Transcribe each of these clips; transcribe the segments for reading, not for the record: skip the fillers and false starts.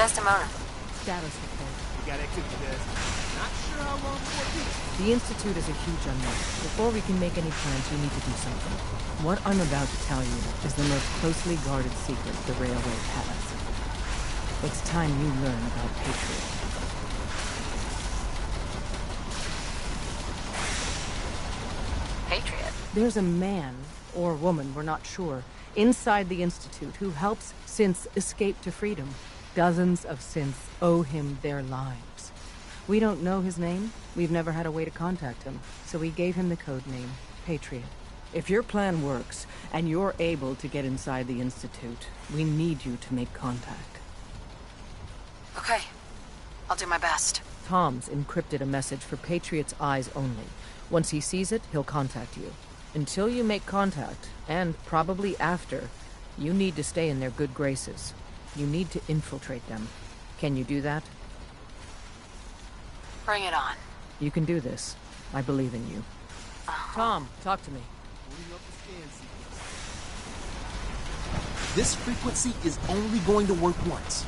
Desdemona. Status report. We got activity, guys. Not sure how long before it peaks. The Institute is a huge unknown. Before we can make any plans, we need to do something. What I'm about to tell you is the most closely guarded secret the Railway has. It's time you learn about Patriot. Patriot? There's a man, or woman, we're not sure, inside the Institute who helps synths escape to freedom. Dozens of synths owe him their lives. We don't know his name. We've never had a way to contact him, so we gave him the code name, Patriot. If your plan works, and you're able to get inside the Institute, we need you to make contact. Okay. I'll do my best. Tom's encrypted a message for Patriot's eyes only. Once he sees it, he'll contact you. Until you make contact, and probably after, you need to stay in their good graces. You need to infiltrate them. Can you do that? Bring it on. You can do this. I believe in you. Tom, talk to me. Booting up the scan sequence. This frequency is only going to work once.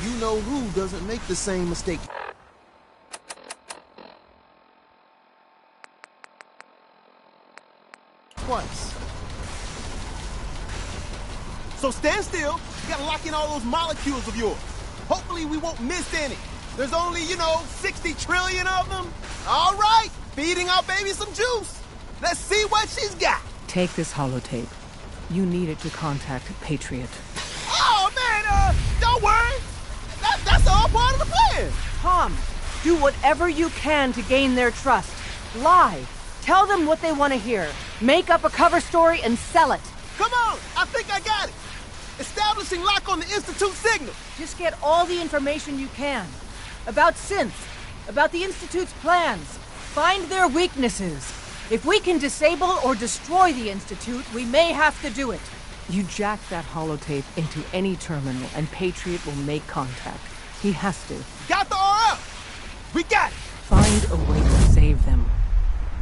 You know who doesn't make the same mistake. Twice. So stand still. You gotta lock in all those molecules of yours. Hopefully we won't miss any. There's only, 60 trillion of them. All right, feeding our baby some juice. Let's see what she's got. Take this holotape. You need it to contact Patriot. Oh, man, don't worry. That's all part of the plan. Tom, do whatever you can to gain their trust. Lie. Tell them what they want to hear. Make up a cover story and sell it. Come on, I think I got it. Establishing lock on the Institute signal. Just get all the information you can. About synths, about the Institute's plans. Find their weaknesses. If we can disable or destroy the Institute, we may have to do it. You jack that holotape into any terminal and Patriot will make contact. He has to. Got the RF. We got it. Find a way to save them.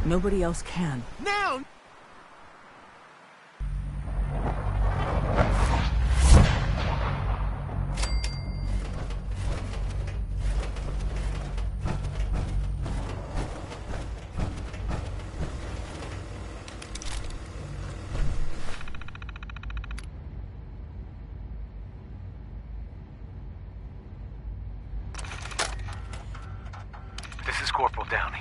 Nobody else can. Now. This is Corporal Downey.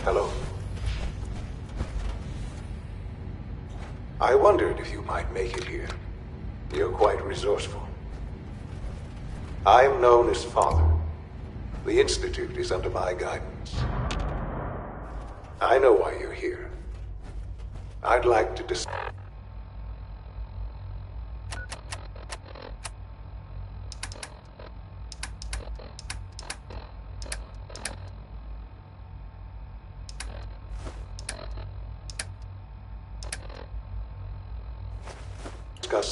Hello. I wondered if you might make it here. You're quite resourceful. I am known as Father. The Institute is under my guidance. I know why you're here. I'd like to discuss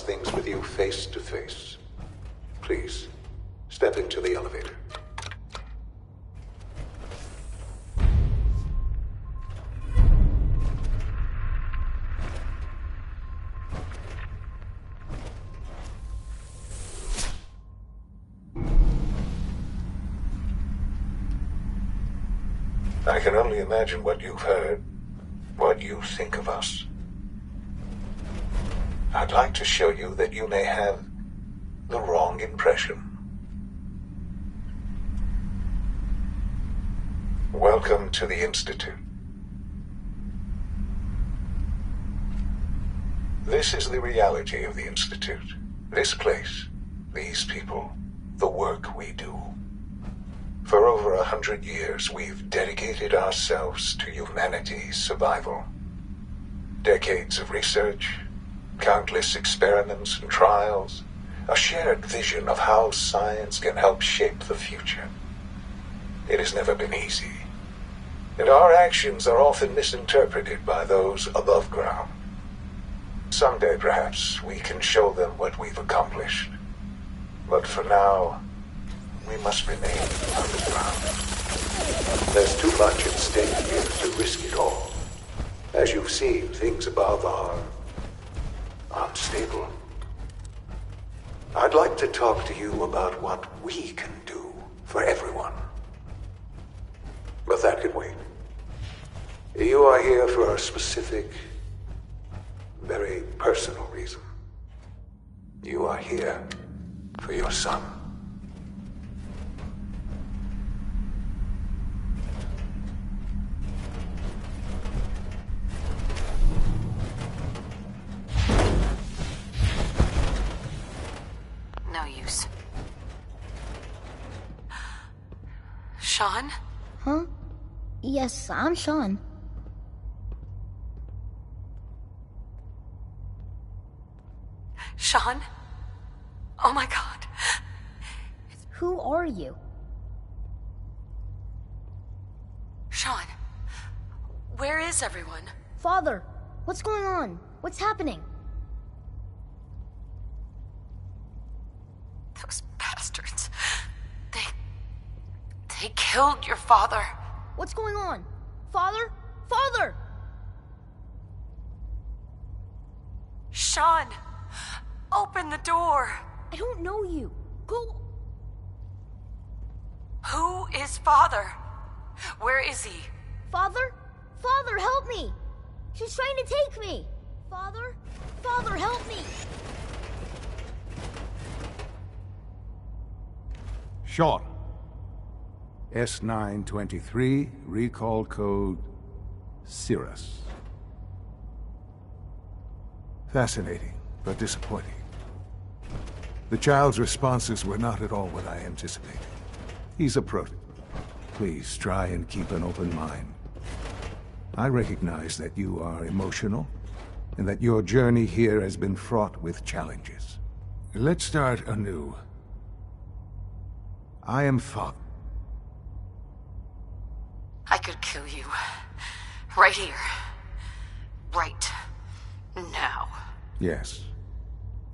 things with you face to face. Please, step into the elevator. I can only imagine what you've heard, what you think of us. I'd like to show you that you may have the wrong impression. Welcome to the Institute. This is the reality of the Institute. This place, these people, the work we do. For over 100 years, we've dedicated ourselves to humanity's survival. Decades of research, countless experiments and trials, a shared vision of how science can help shape the future. It has never been easy, and our actions are often misinterpreted by those above ground. Someday, perhaps, we can show them what we've accomplished. But for now, we must remain underground. There's too much at stake here to risk it all. As you've seen, things above are unstable. I'd like to talk to you about what we can do for everyone. But that can wait. You are here for a specific, very personal reason. You are here for your son. No use. Sean? Huh? Yes, I'm Sean. Sean? Oh my god. Who are you? Sean, where is everyone? Father, what's going on? What's happening? Those bastards. They killed your father. What's going on? Father? Father! Sean, open the door. I don't know you. Go... Who is father? Where is he? Father? Father, help me! She's trying to take me! Father? Father, help me! Sean. S923, recall code Cirrus. Fascinating, but disappointing. The child's responses were not at all what I anticipated. He's a prototype. Please try and keep an open mind. I recognize that you are emotional, and that your journey here has been fraught with challenges. Let's start anew. I am Father. I could kill you. Right here. Right now. Yes.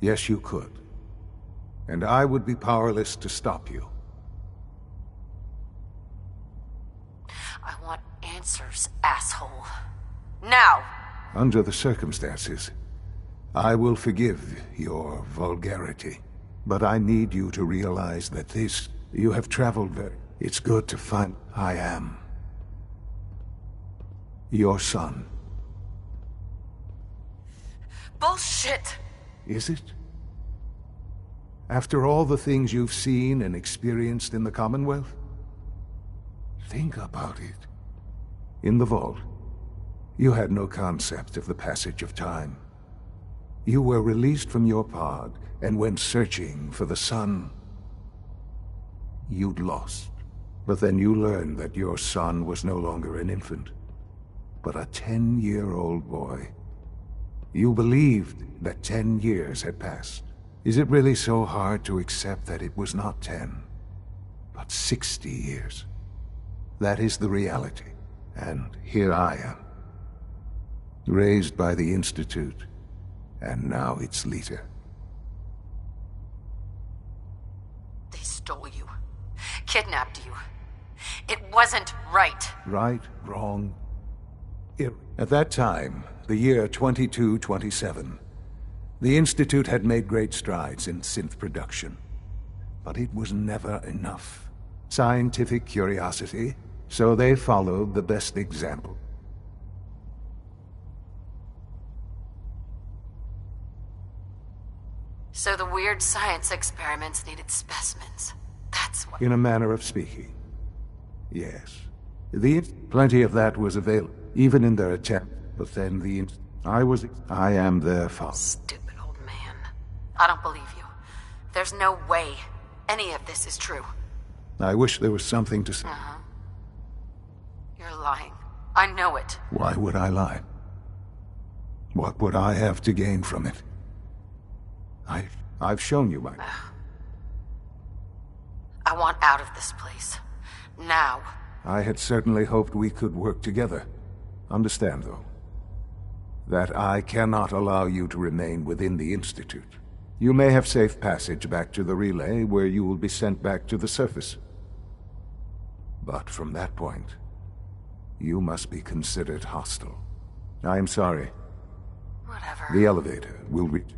Yes, you could. And I would be powerless to stop you. I want answers, asshole. Now! Under the circumstances, I will forgive your vulgarity. But I need you to realize that this... You have traveled very... It's good to find... I am... your son. Bullshit! Is it? After all the things you've seen and experienced in the Commonwealth? Think about it. In the vault, you had no concept of the passage of time. You were released from your pod and went searching for the sun you'd lost. But then you learned that your son was no longer an infant, but a 10-year-old boy. You believed that 10 years had passed. Is it really so hard to accept that it was not 10, but 60 years? That is the reality. And here I am, raised by the Institute, and now its leader. They stole you. Kidnapped you. It wasn't right. Right, wrong, At that time, the year 2227, the Institute had made great strides in synth production. But it was never enough. Scientific curiosity, so they followed the best example. So the weird science experiments needed specimens. That's what... In a manner of speaking. Yes. Plenty of that was available, even in their attempt. But then I am their father. Stupid old man. I don't believe you. There's no way any of this is true. I wish there was something to say. You're lying. I know it. Why would I lie? What would I have to gain from it? I've shown you my... I want out of this place. Now. I had certainly hoped we could work together. Understand, though, that I cannot allow you to remain within the Institute. You may have safe passage back to the relay, where you will be sent back to the surface. But from that point, you must be considered hostile. I'm sorry. Whatever. The elevator will reach...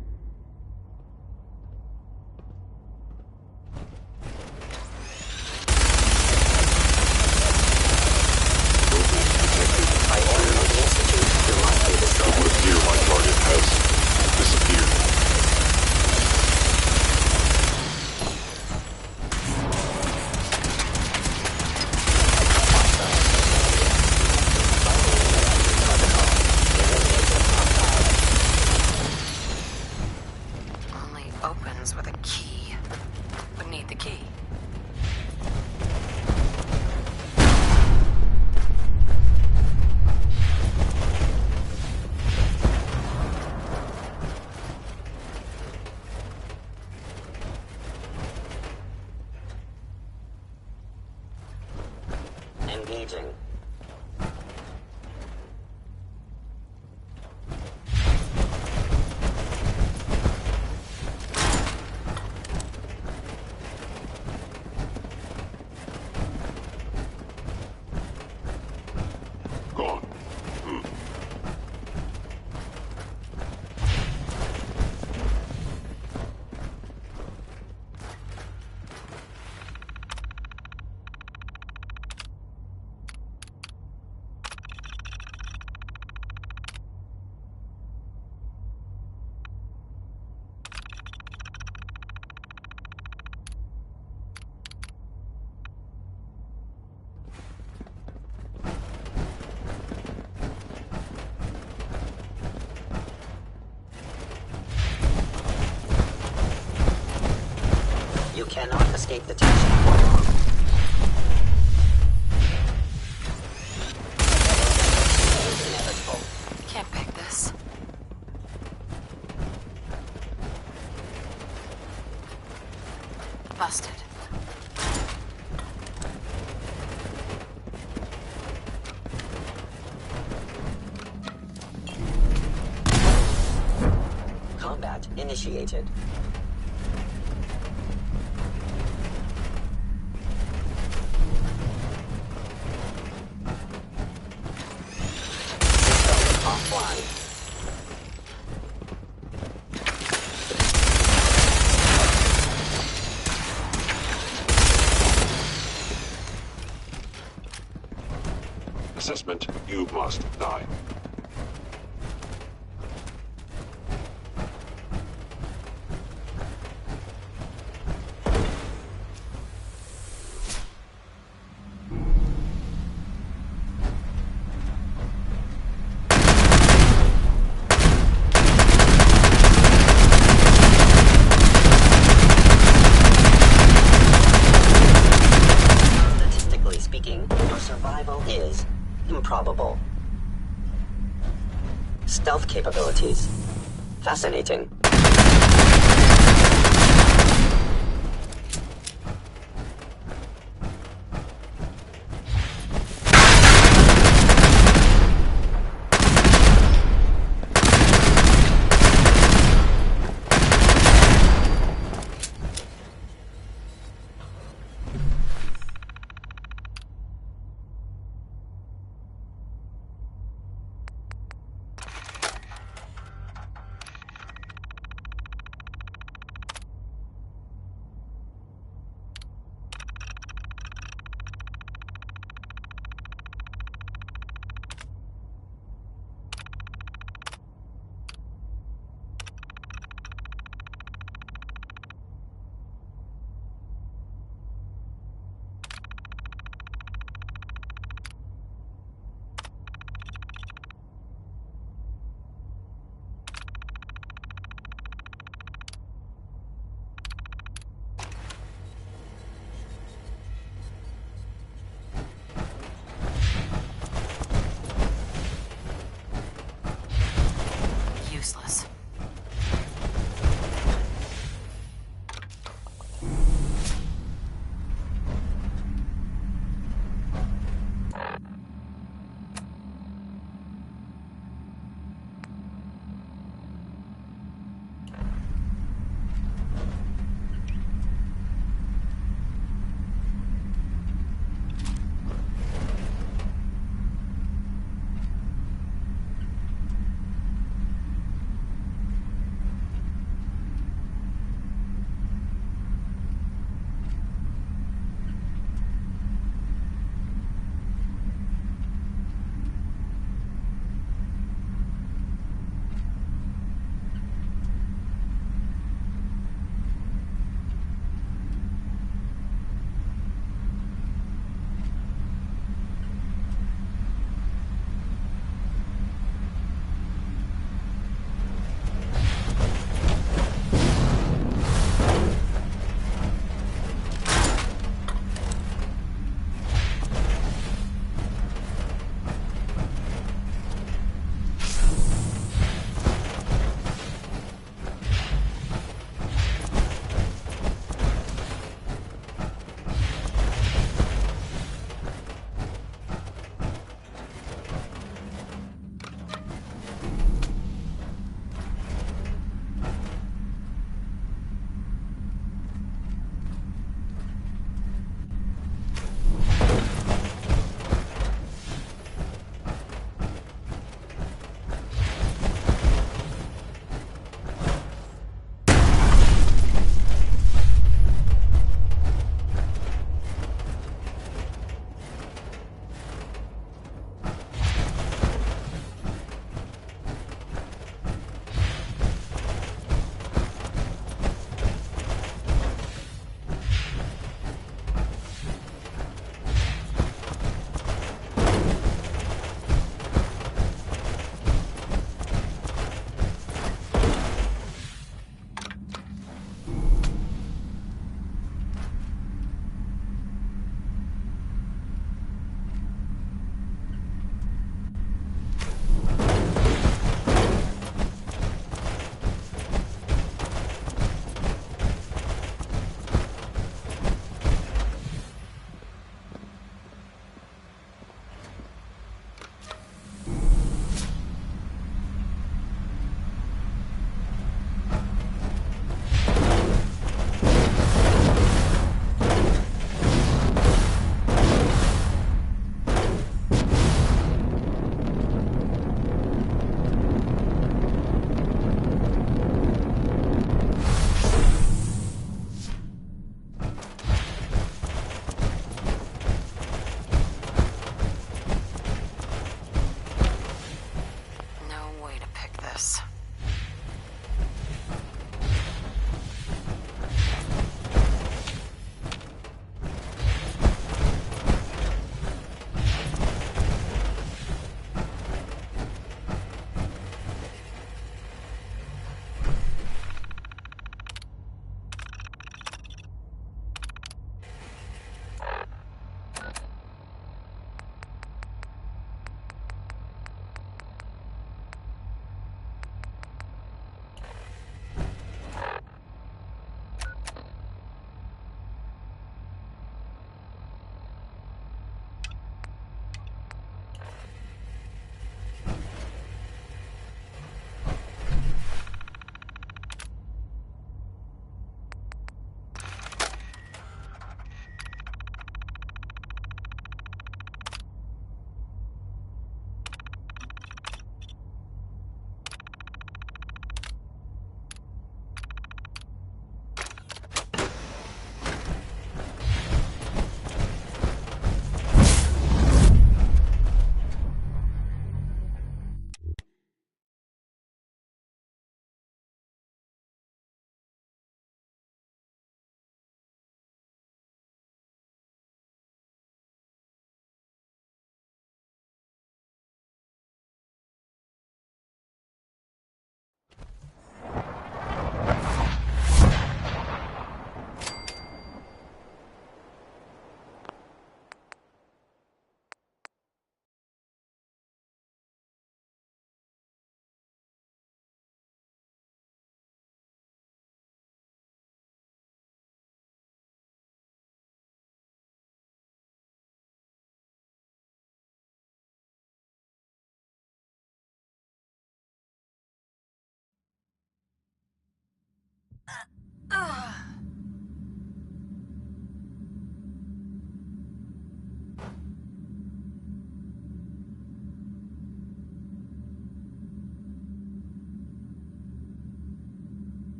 Only opens with a key. Would need the key. Engaging. Gone. You cannot escape detection for long. Inevitable. Can't pick this. Busted. Combat initiated. System offline. Assessment, you must die. Statistically speaking, your survival is improbable. Stealth capabilities. Fascinating.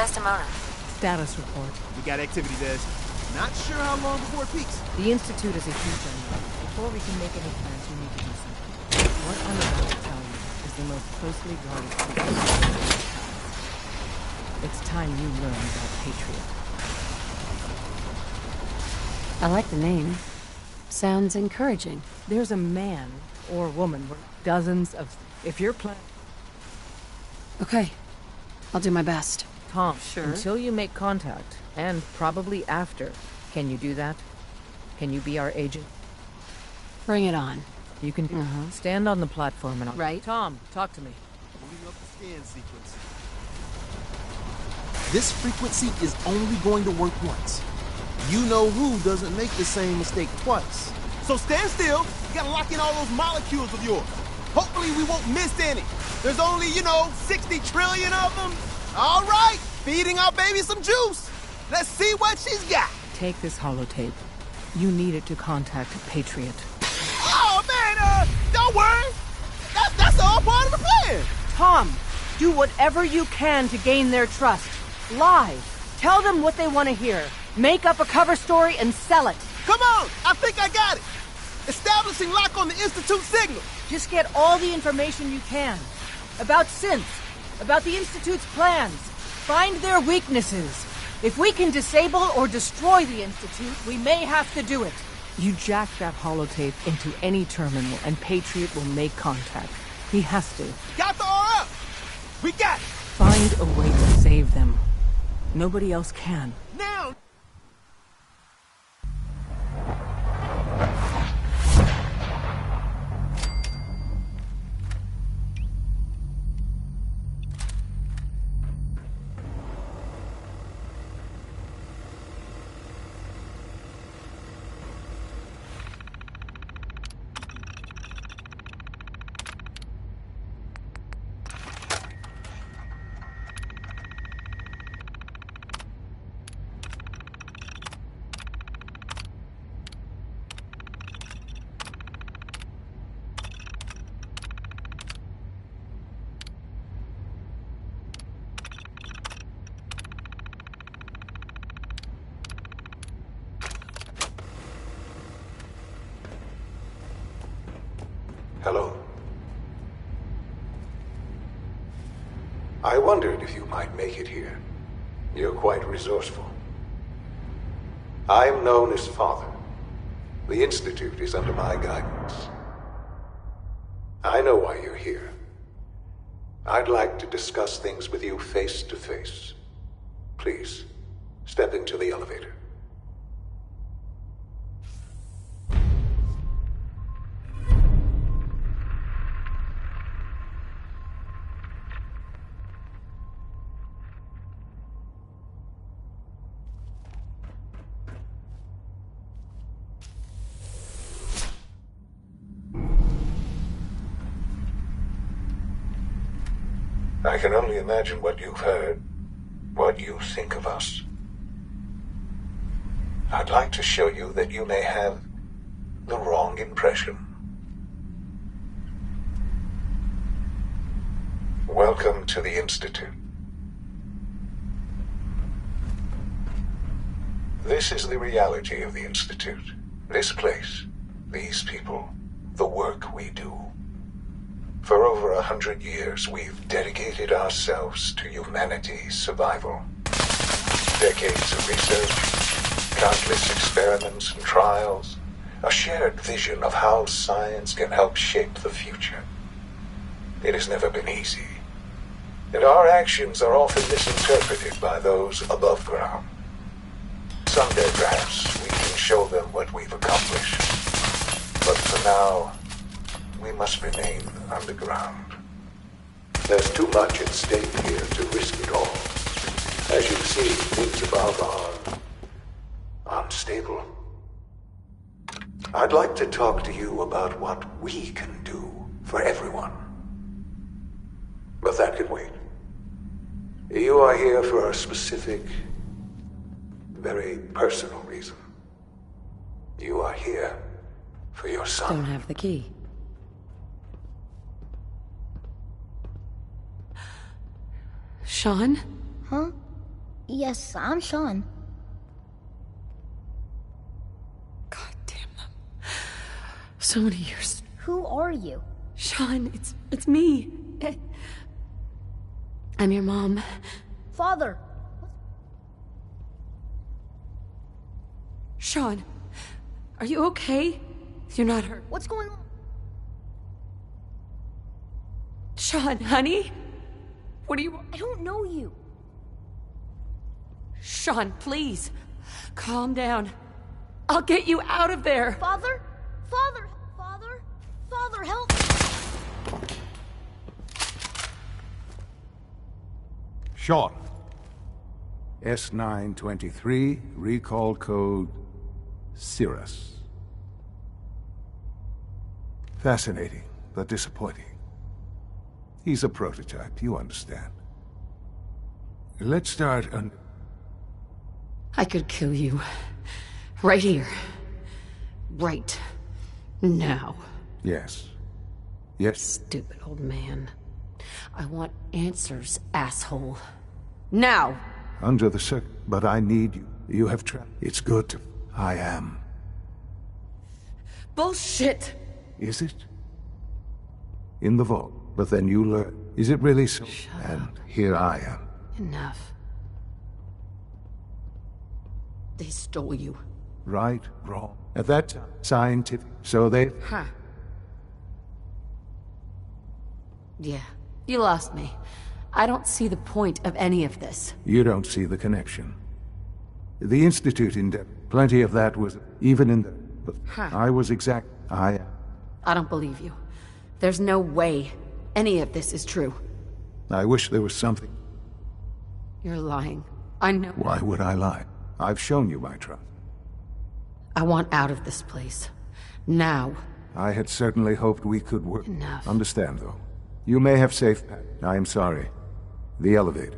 Desdemona. Status report. We got activity, Des. Not sure how long before it peaks. The Institute is a huge unknown. Before we can make any plans, we need to do something. What I'm about to tell you is the most closely guarded secret of the past. It's time you learn about Patriot. I like the name. Sounds encouraging. There's a man or woman, dozens of... If you're planning... Okay. I'll do my best. Tom, Sure. until you make contact, and probably after, can you do that? Can you be our agent? Bring it on. You can stand on the platform and I'll... Right. Tom, talk to me. Moving up the scan sequence. This frequency is only going to work once. You know who doesn't make the same mistake twice. So stand still. You gotta lock in all those molecules of yours. Hopefully we won't miss any. There's only, 60 trillion of them. All right, feeding our baby some juice. Let's see what she's got. Take this holotape. You need it to contact Patriot. Oh, man, don't worry. That's all part of the plan. Tom, do whatever you can to gain their trust. Lie. Tell them what they want to hear. Make up a cover story and sell it. Come on, I think I got it. Establishing lock on the Institute signal. Just get all the information you can. About synths. About the Institute's plans. Find their weaknesses. If we can disable or destroy the Institute, we may have to do it. You jack that holotape into any terminal and Patriot will make contact. He has to. Got the RF. We got it. Find a way to save them. Nobody else can. Now. Hello. I wondered if you might make it here. You're quite resourceful. I'm known as Father. The Institute is under my guidance. I know why you're here. I'd like to discuss things with you face to face. Please, step into the elevator. I can only imagine what you've heard, what you think of us. I'd like to show you that you may have the wrong impression. Welcome to the Institute. This is the reality of the Institute. This place, these people, the work we do. For over 100 years, we've dedicated ourselves to humanity's survival. Decades of research, countless experiments and trials, a shared vision of how science can help shape the future. It has never been easy, and our actions are often misinterpreted by those above ground. Someday, perhaps, we can show them what we've accomplished. But for now, we must remain underground. There's too much at stake here to risk it all. As you see, things above are unstable. I'd like to talk to you about what we can do for everyone. But that can wait. You are here for a specific, very personal reason. You are here for your son. Don't have the key. Sean? Huh? Yes, I'm Sean. God damn them. So many years. Who are you? Sean, it's me. I'm your mom. Father! Sean, are you okay? You're not hurt. What's going on? Sean, honey? What do you... I don't know you. Sean, please. Calm down. I'll get you out of there. Father? Father! Father? Father, help me! Sean. S923, recall code Cirrus. Fascinating, but disappointing. He's a prototype, you understand. Let's start on... I could kill you. Right here. Right. Now. Yes. Yes. Stupid old man. I want answers, asshole. Now! Under the but I need you. You have It's good to... I am. Bullshit! Is it? In the vault. But then you learn. Is it really so? And here I am. Enough. They stole you. Right, wrong. At that time, scientific. So they... Huh. Yeah, you lost me. I don't see the point of any of this. You don't see the connection. The Institute in plenty of that was... Even in the... But I was exact... I don't believe you. There's no way any of this is true. I wish there was something... You're lying. I know... Why would I lie? I've shown you my trust. I want out of this place. Now. I had certainly hoped we could work... Enough. Understand, though. You may have safe... I am sorry. The elevator.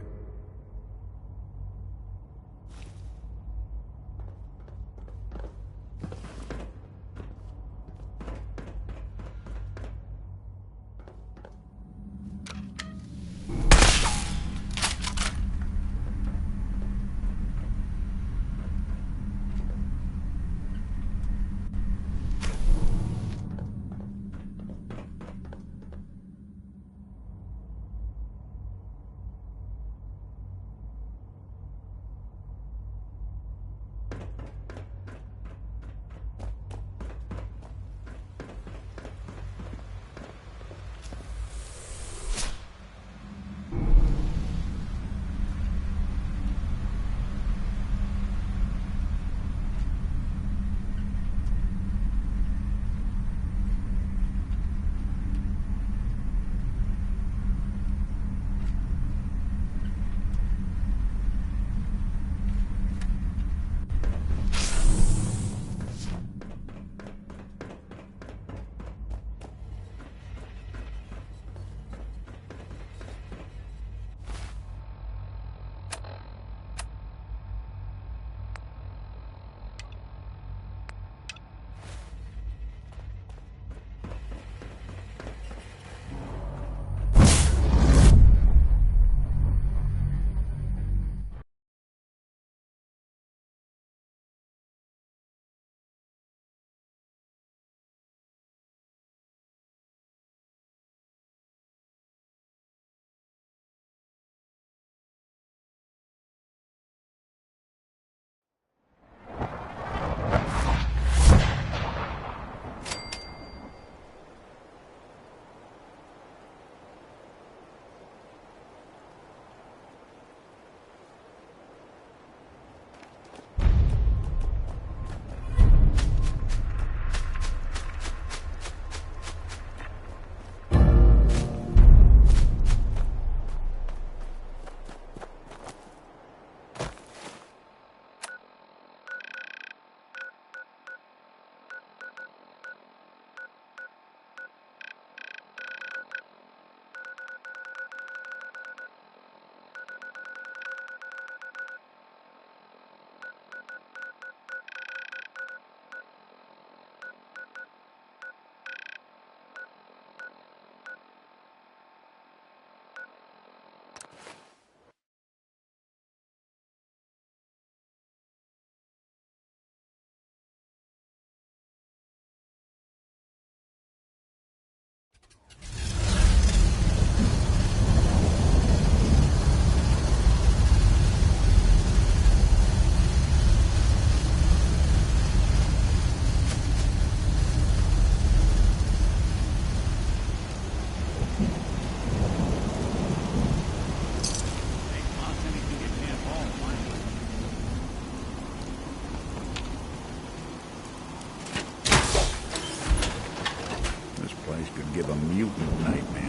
of a mutant nightmare.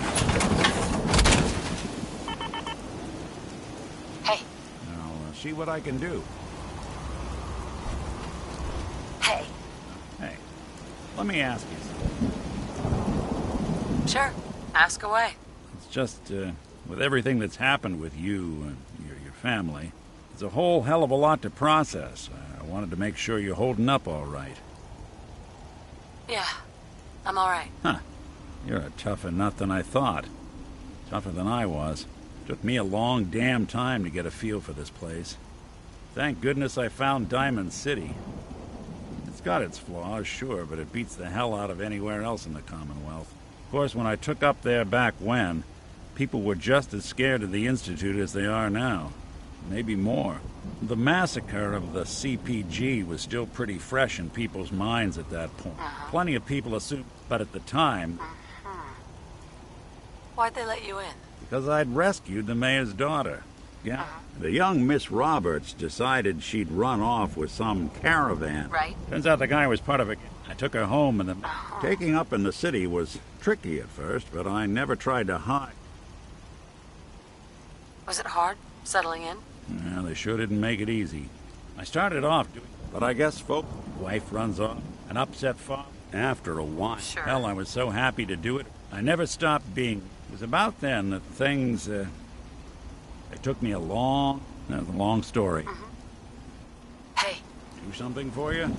Hey. I'll see what I can do. Hey. Hey, let me ask you something. Sure. Ask away. It's just, with everything that's happened with you and your family, it's a whole hell of a lot to process. I wanted to make sure you're holding up all right. Yeah. I'm all right. Huh. You're a tougher nut than I thought. Tougher than I was. Took me a long damn time to get a feel for this place. Thank goodness I found Diamond City. It's got its flaws, sure, but it beats the hell out of anywhere else in the Commonwealth. Of course, when I took up there back when, people were just as scared of the Institute as they are now. Maybe more. The massacre of the CPG was still pretty fresh in people's minds at that point. Plenty of people assumed, but at the time... Why'd they let you in? Because I'd rescued the mayor's daughter. Yeah. The young Miss Roberts decided she'd run off with some caravan. Right. Turns out the guy was part of it. I took her home, and taking up in the city was tricky at first, but I never tried to hide. Was it hard, settling in? Well, they sure didn't make it easy. I started off doing, but I guess wife runs off, an upset father. After a while, Sure. Hell, I was so happy to do it. I never stopped being. It was about then that things, it took me a long story. Hey. Do something for you?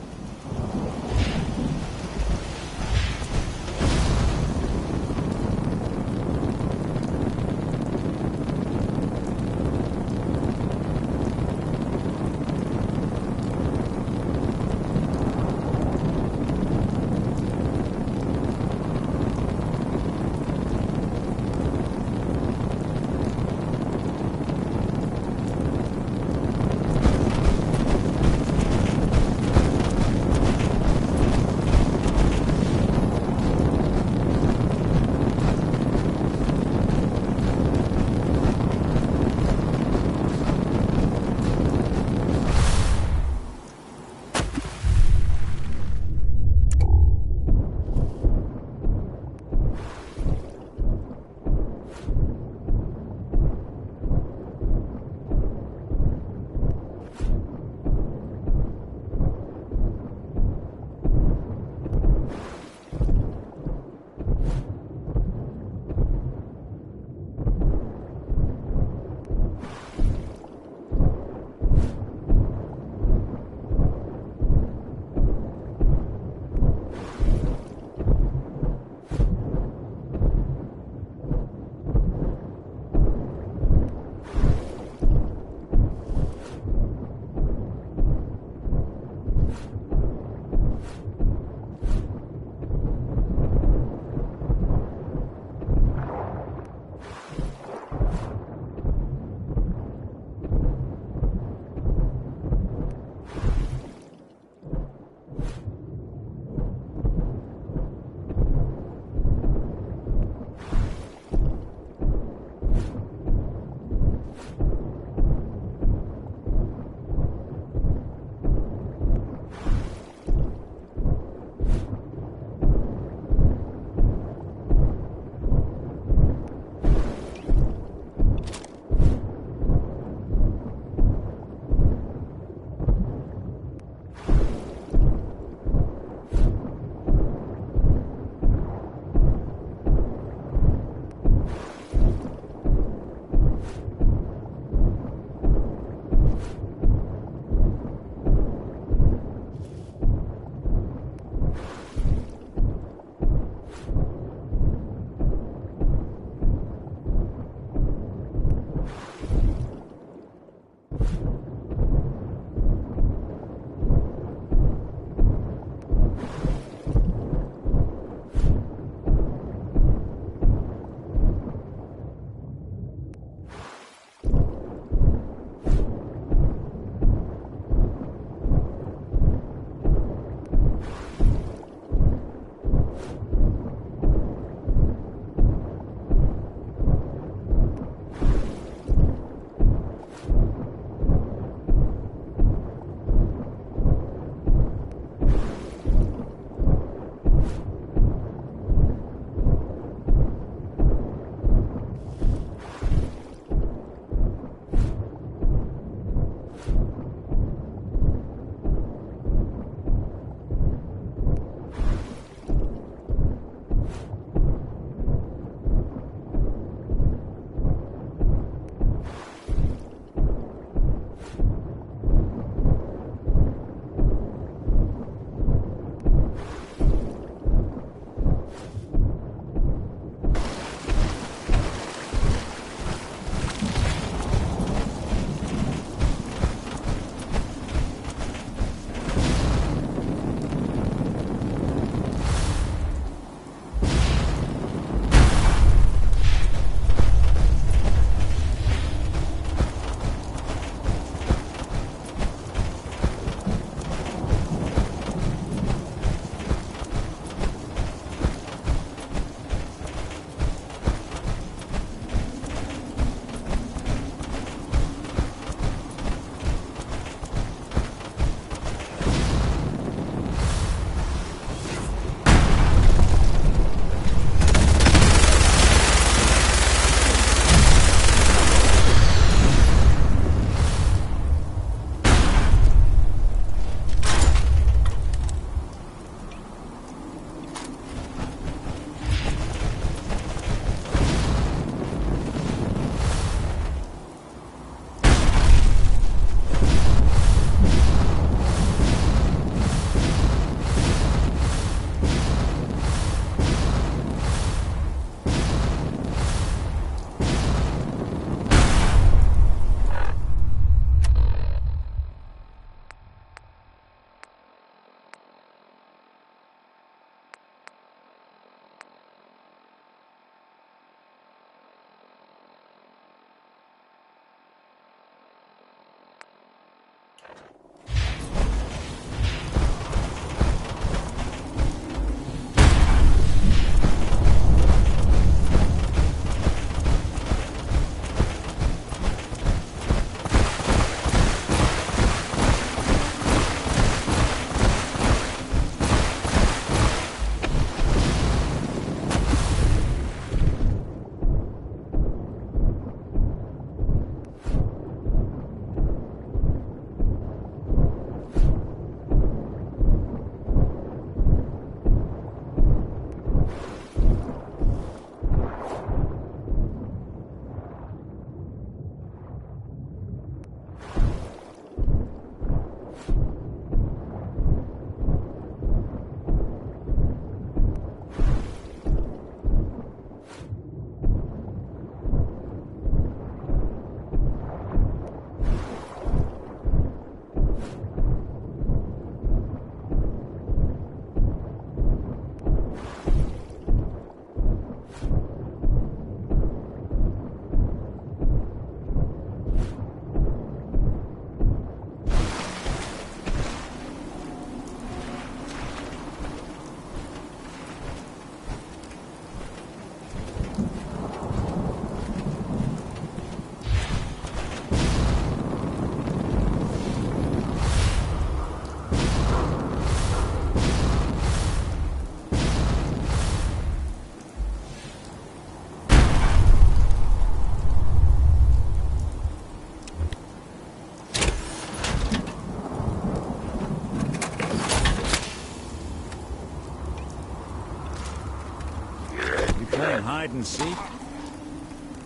hide and seek?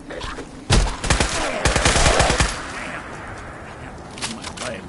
Damn, my leg.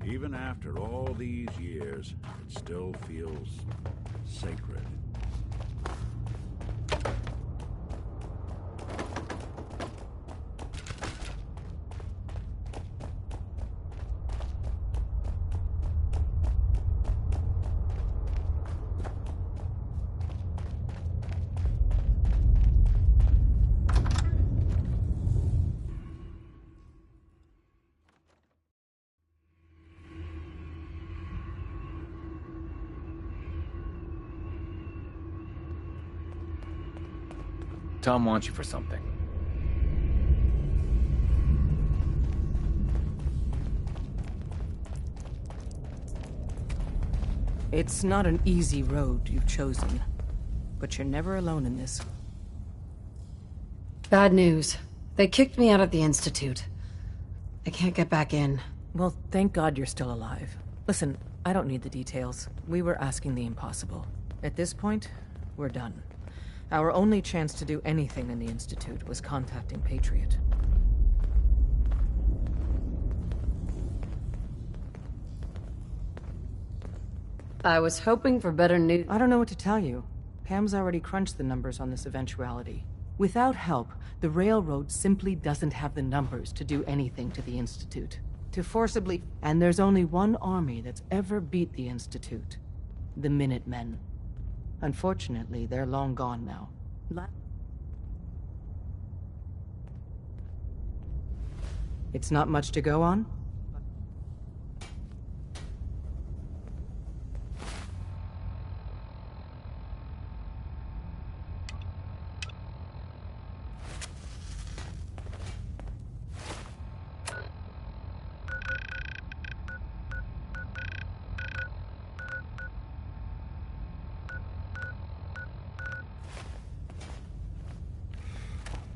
Even after all these years, it still feels sacred. Tom wants you for something. It's not an easy road you've chosen, but you're never alone in this. Bad news. They kicked me out of the Institute. I can't get back in. Well, thank God you're still alive. Listen, I don't need the details. We were asking the impossible. At this point, we're done. Our only chance to do anything in the Institute was contacting Patriot. I was hoping for better news. I don't know what to tell you. Pam's already crunched the numbers on this eventuality. Without help, the Railroad simply doesn't have the numbers to do anything to the Institute. To forcibly... And there's only one army that's ever beat the Institute. The Minutemen. Unfortunately, they're long gone now. It's not much to go on?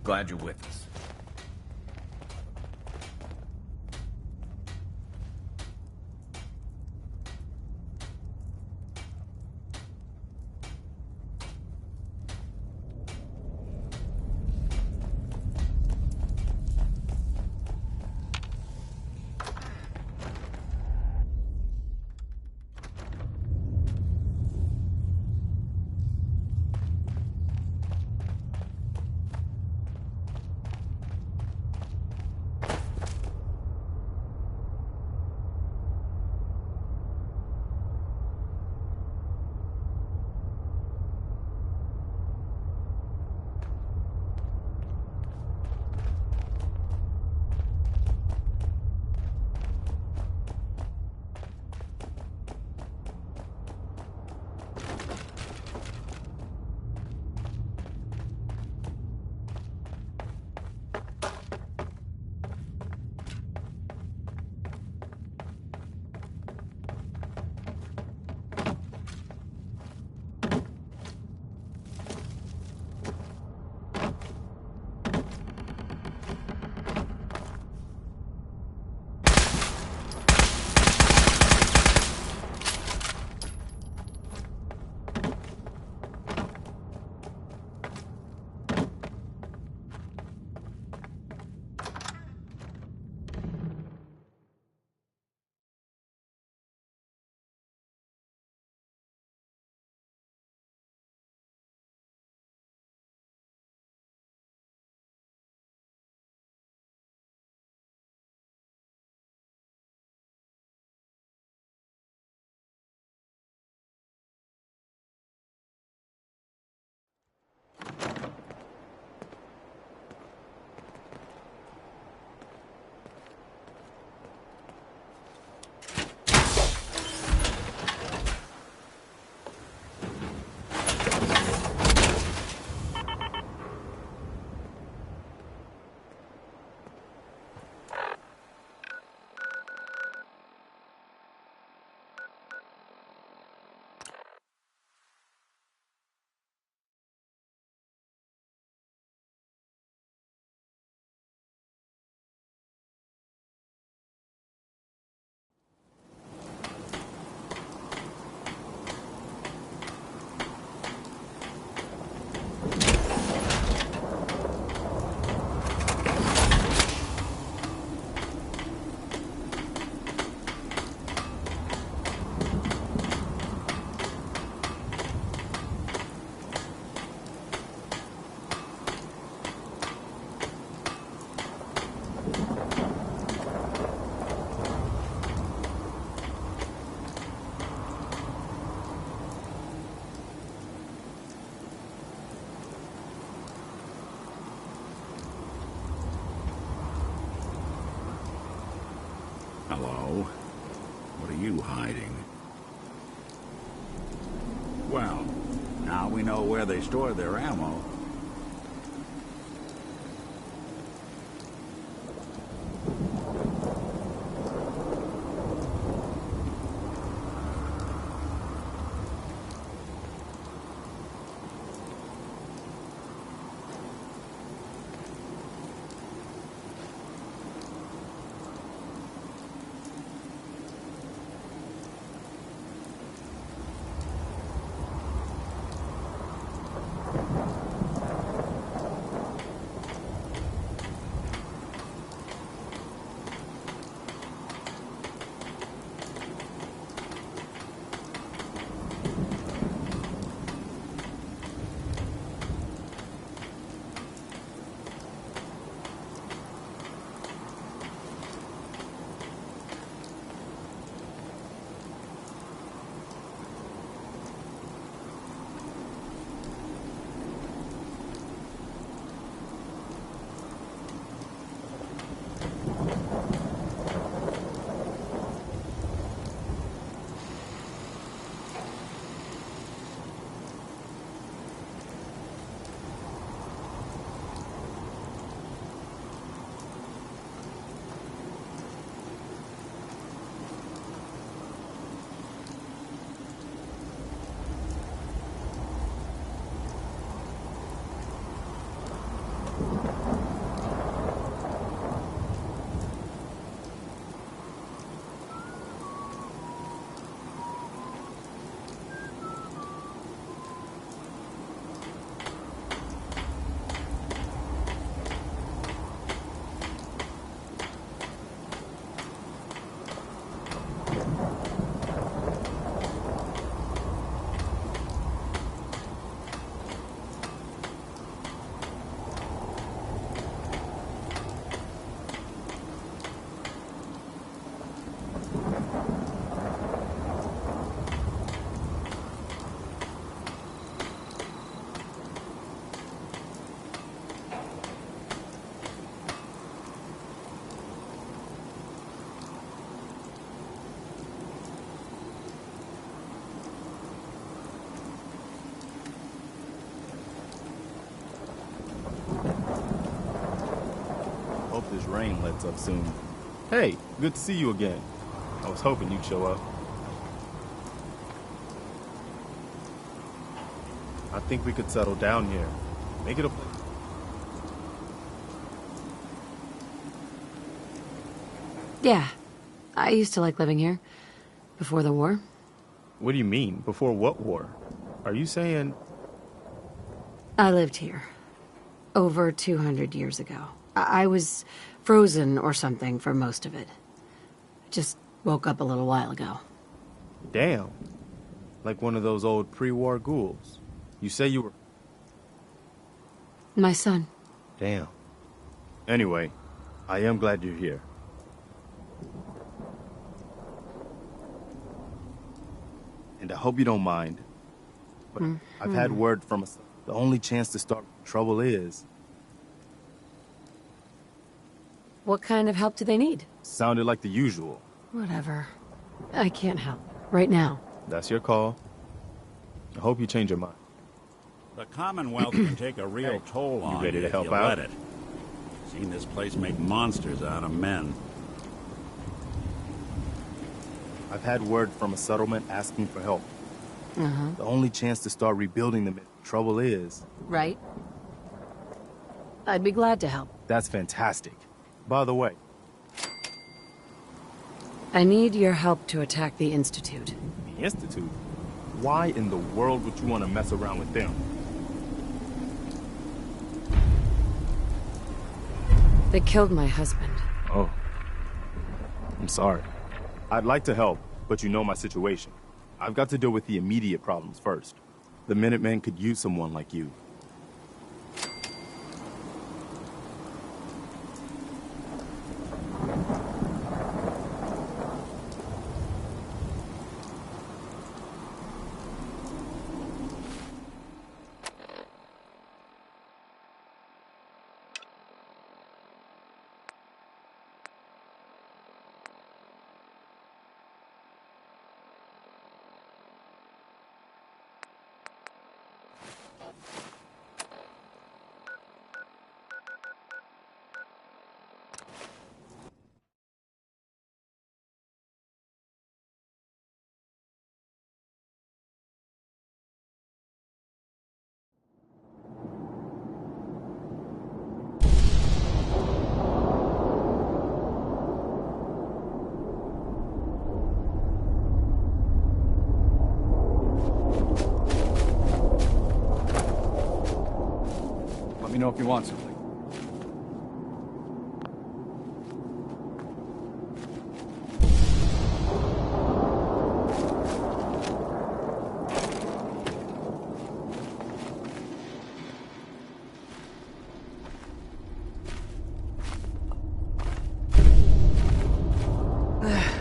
Glad you're with us. Hello. What are you hiding? Well, now we know where they store their ammo. Hope this rain lets up soon. Hey, good to see you again. I was hoping you'd show up. I think we could settle down here. Make it a place. Yeah. I used to like living here. Before the war. What do you mean? Before what war? Are you saying... I lived here. Over 200 years ago. I was frozen or something for most of it. Just woke up a little while ago. Damn. Like one of those old pre-war ghouls. You say you were... My son. Damn. Anyway, I am glad you're here. And I hope you don't mind, but I've had word from us. The only chance to start trouble is... What kind of help do they need? Sounded like the usual. Whatever. I can't help. Right now. That's your call. I hope you change your mind. The Commonwealth can take a real toll on ready to if help you out? let it. Seen this place make monsters out of men. I've had word from a settlement asking for help. The only chance to start rebuilding the trouble is... Right. I'd be glad to help. That's fantastic. By the way... I need your help to attack the Institute. The Institute? Why in the world would you want to mess around with them? They killed my husband. Oh. I'm sorry. I'd like to help, but you know my situation. I've got to deal with the immediate problems first. The Minutemen could use someone like you. know if you want something.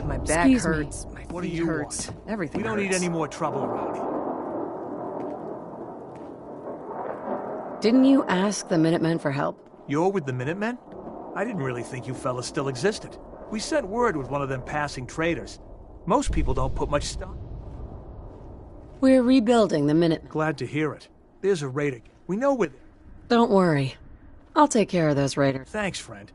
My back Excuse me. hurts. My What do feet you hurts. want? Everything We don't hurts. need any more trouble around here. Didn't you ask the Minutemen for help? You're with the Minutemen? I didn't really think you fellas still existed. We sent word with one of them passing traders. Most people don't put much stock. We're rebuilding the Minutemen. Glad to hear it. There's a raid again. We know with it. Don't worry. I'll take care of those raiders. Thanks, friend.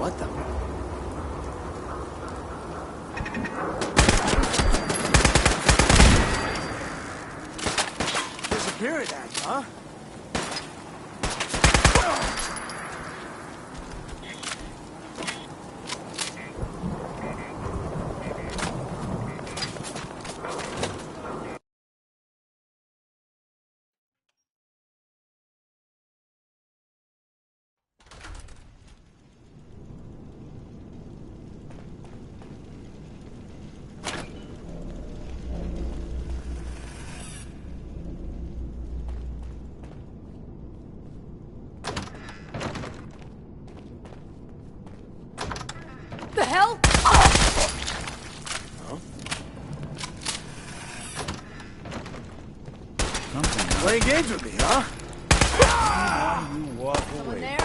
What the? Disappearance Act, huh? The hell? Playing games with me, huh? You walk away. There?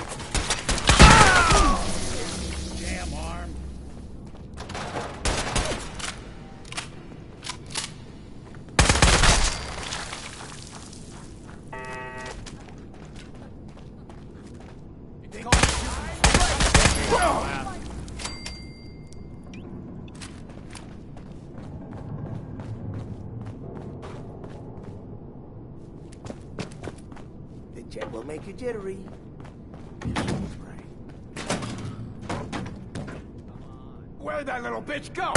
Jet will make you jittery. Where'd that little bitch go?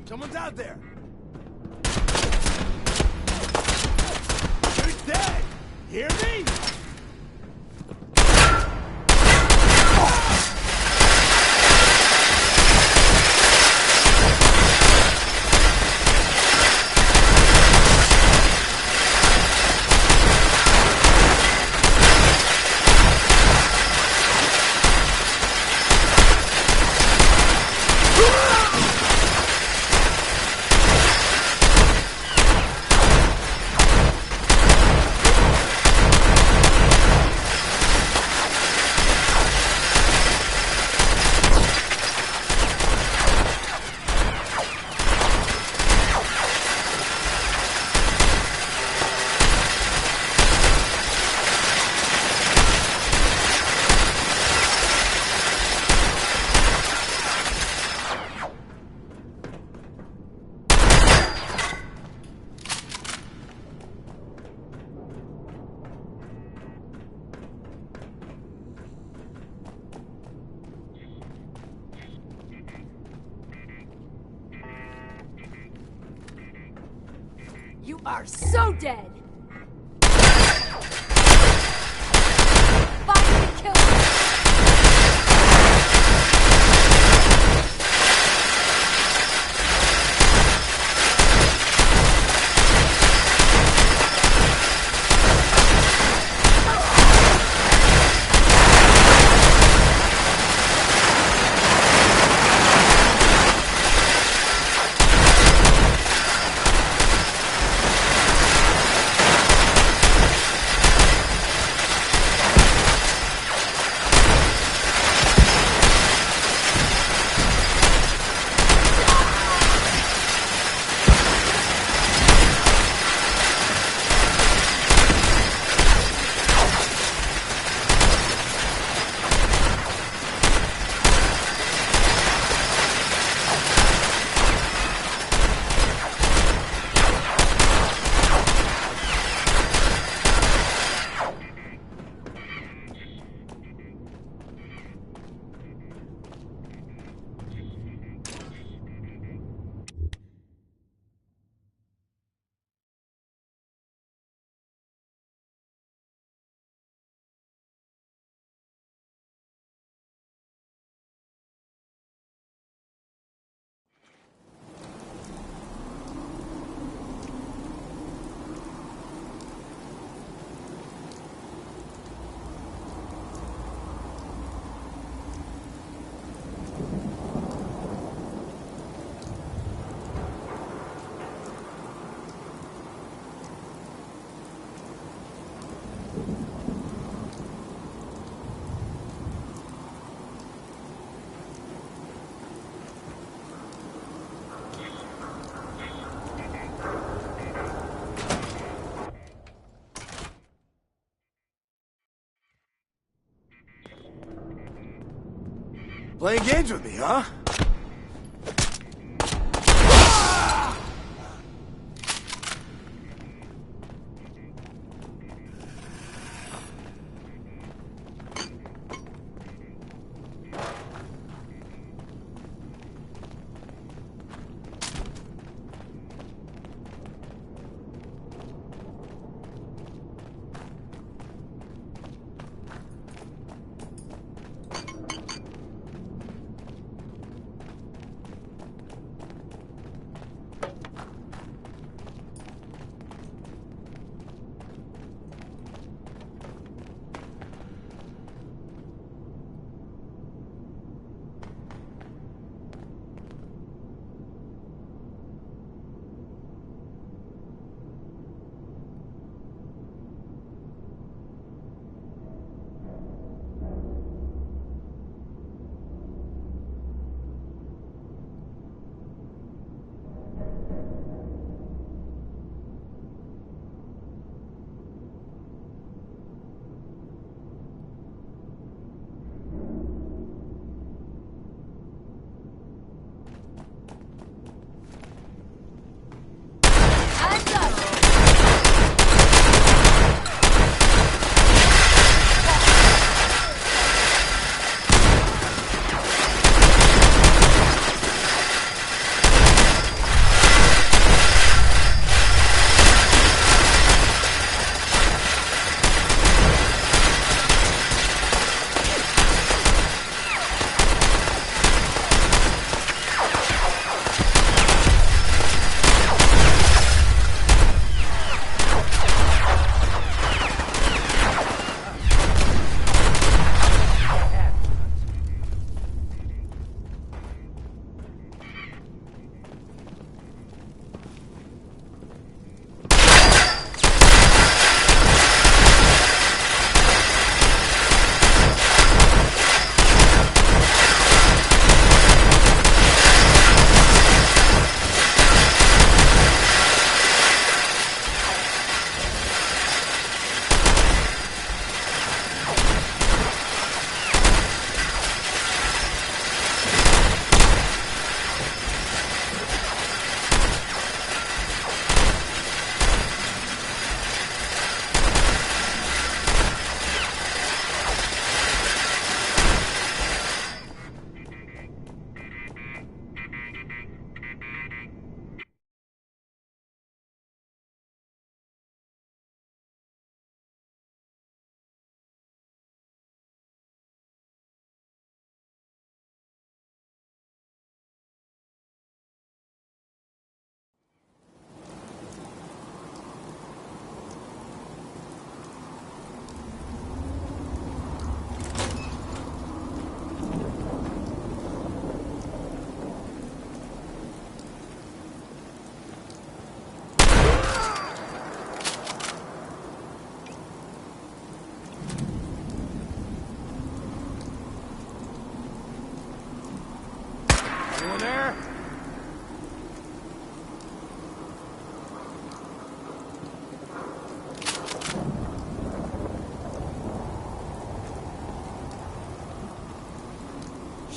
Someone's out there. You're dead. Hear me? You are so dead! Find and kill him! Playing games with me, huh?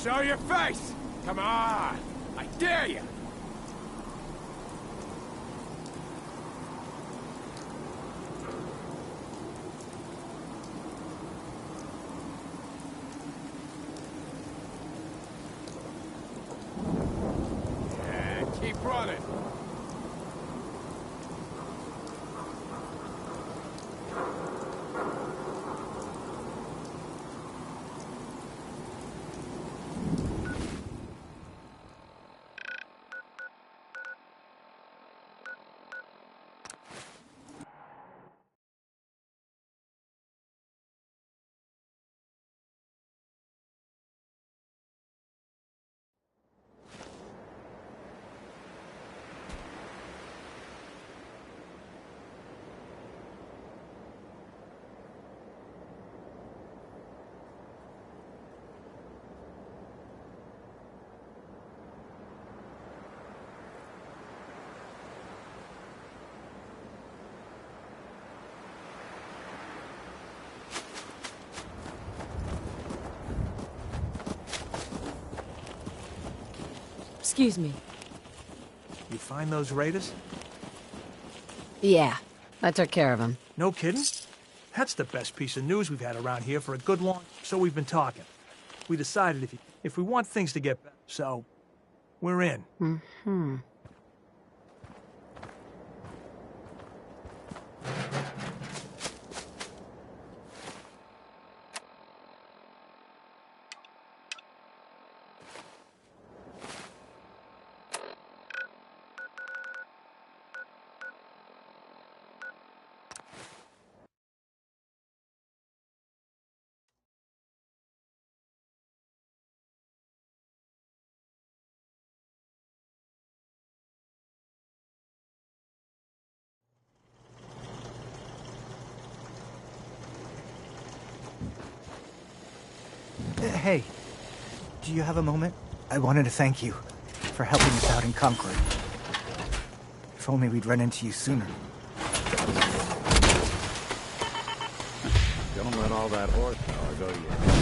Show your face! Come on! I dare you! Yeah, keep running. Excuse me. You find those raiders? Yeah, I took care of him. No kidding? That's the best piece of news we've had around here for a good long... So we've been talking. We decided if we want things to get better, so... we're in. Mm-hmm. Hey, do you have a moment? I wanted to thank you for helping us out in Concord. If only we'd run into you sooner. Don't let all that horsepower go to your head.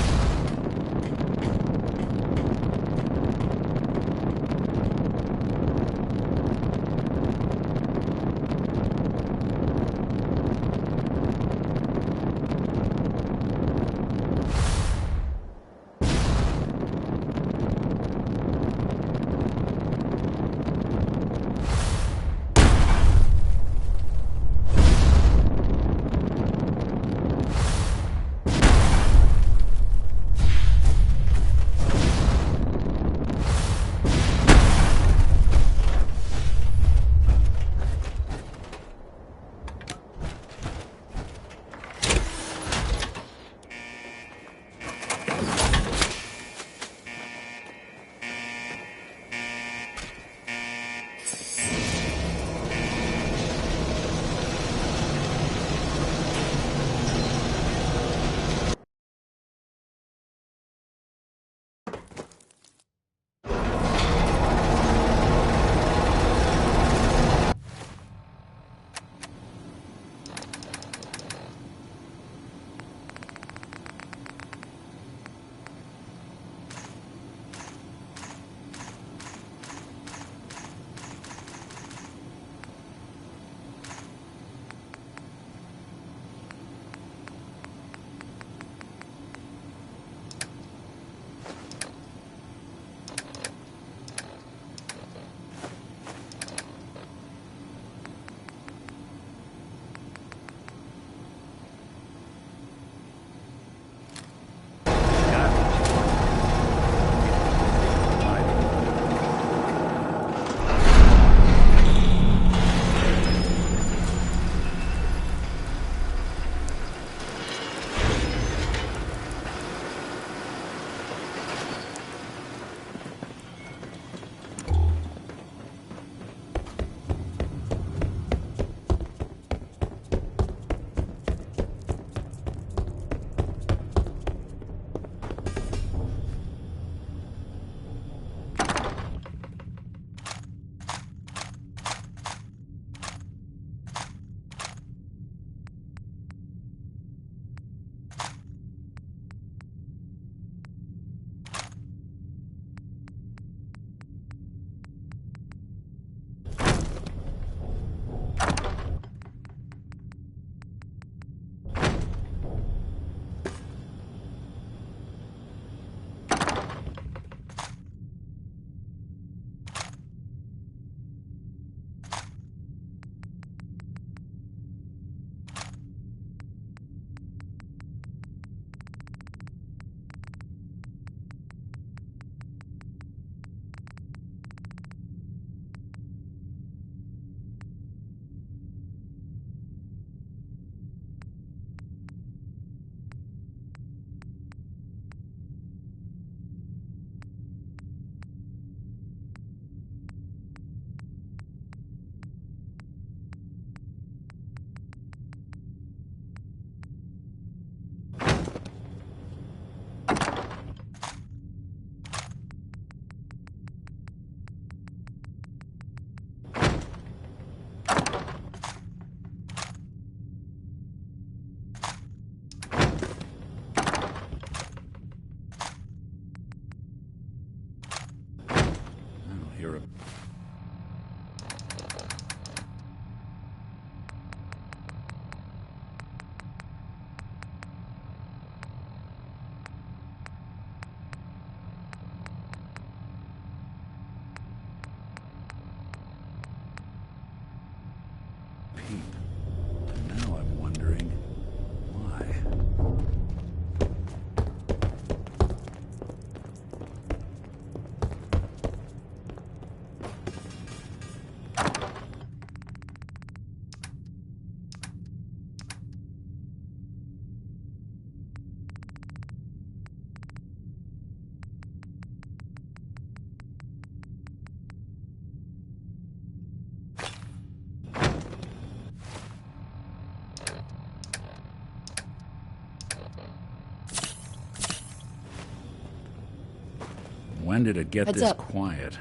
When did it get Heads this up. quiet?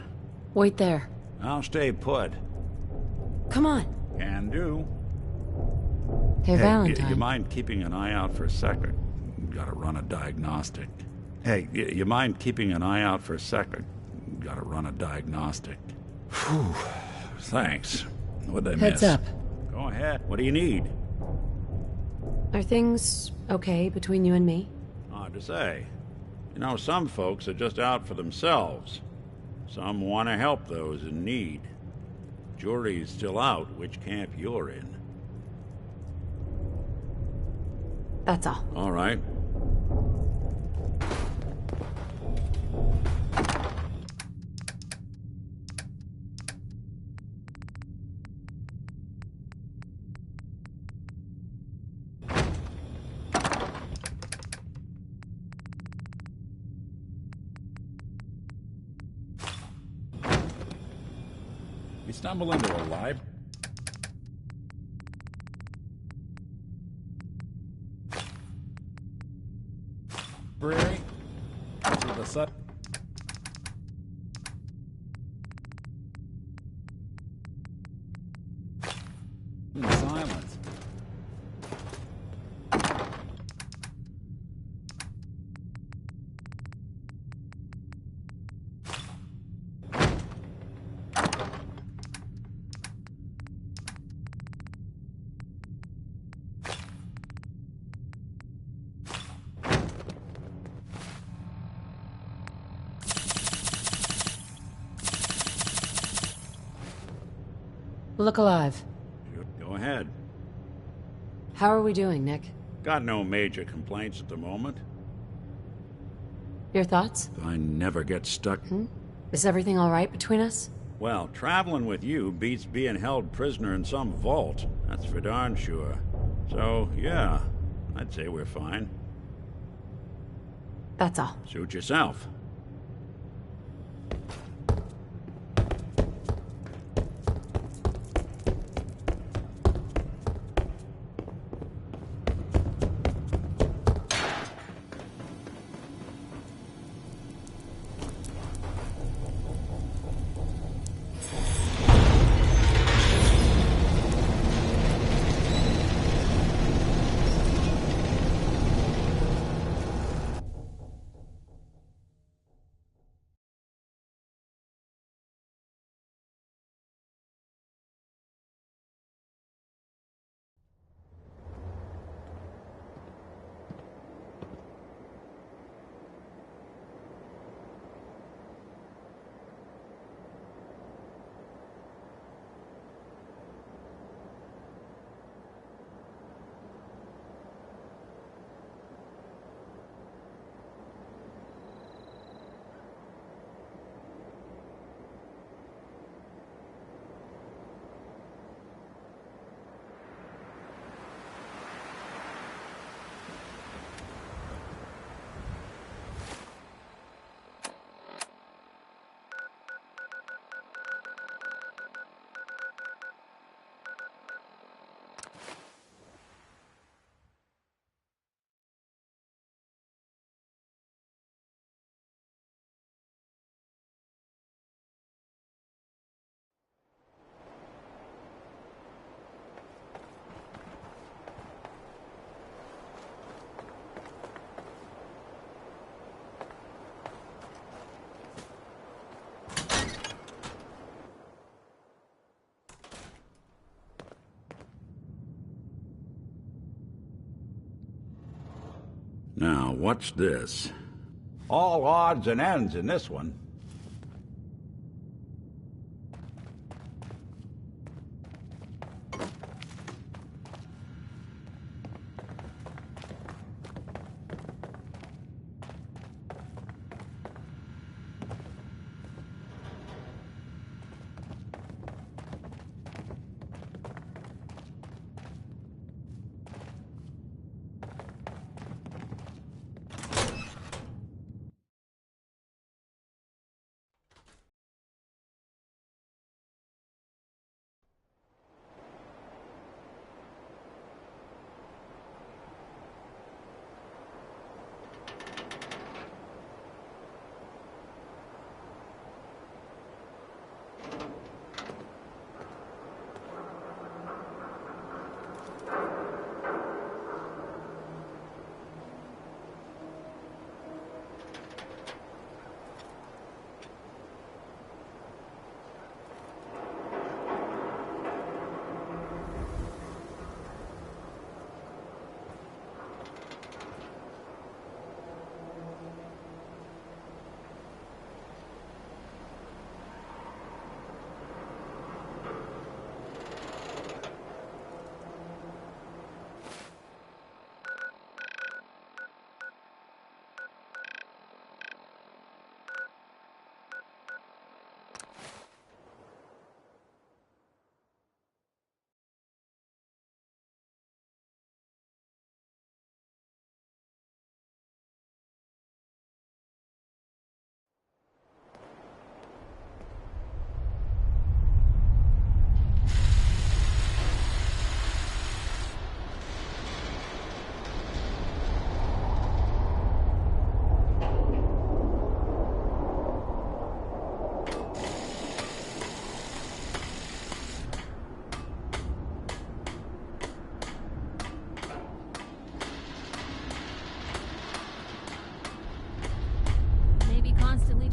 Wait there. I'll stay put. Come on. Can do. Hey, Valentine. You mind keeping an eye out for a second? Gotta run a diagnostic. Hey, you mind keeping an eye out for a second? Gotta run a diagnostic. Whew. Thanks. What'd I miss? Heads up. Go ahead. What do you need? Are things okay between you and me? Hard to say. You know, some folks are just out for themselves. Some want to help those in need. Jury's still out which camp you're in. That's all. All right. We stumble into a library. To the side. Silence. Look alive. Go ahead. How are we doing, Nick? Got no major complaints at the moment. Your thoughts? I never get stuck. Is everything all right between us? Well, traveling with you beats being held prisoner in some vault. That's for darn sure. So, yeah, I'd say we're fine. That's all. Suit yourself. Now, what's this? All odds and ends in this one.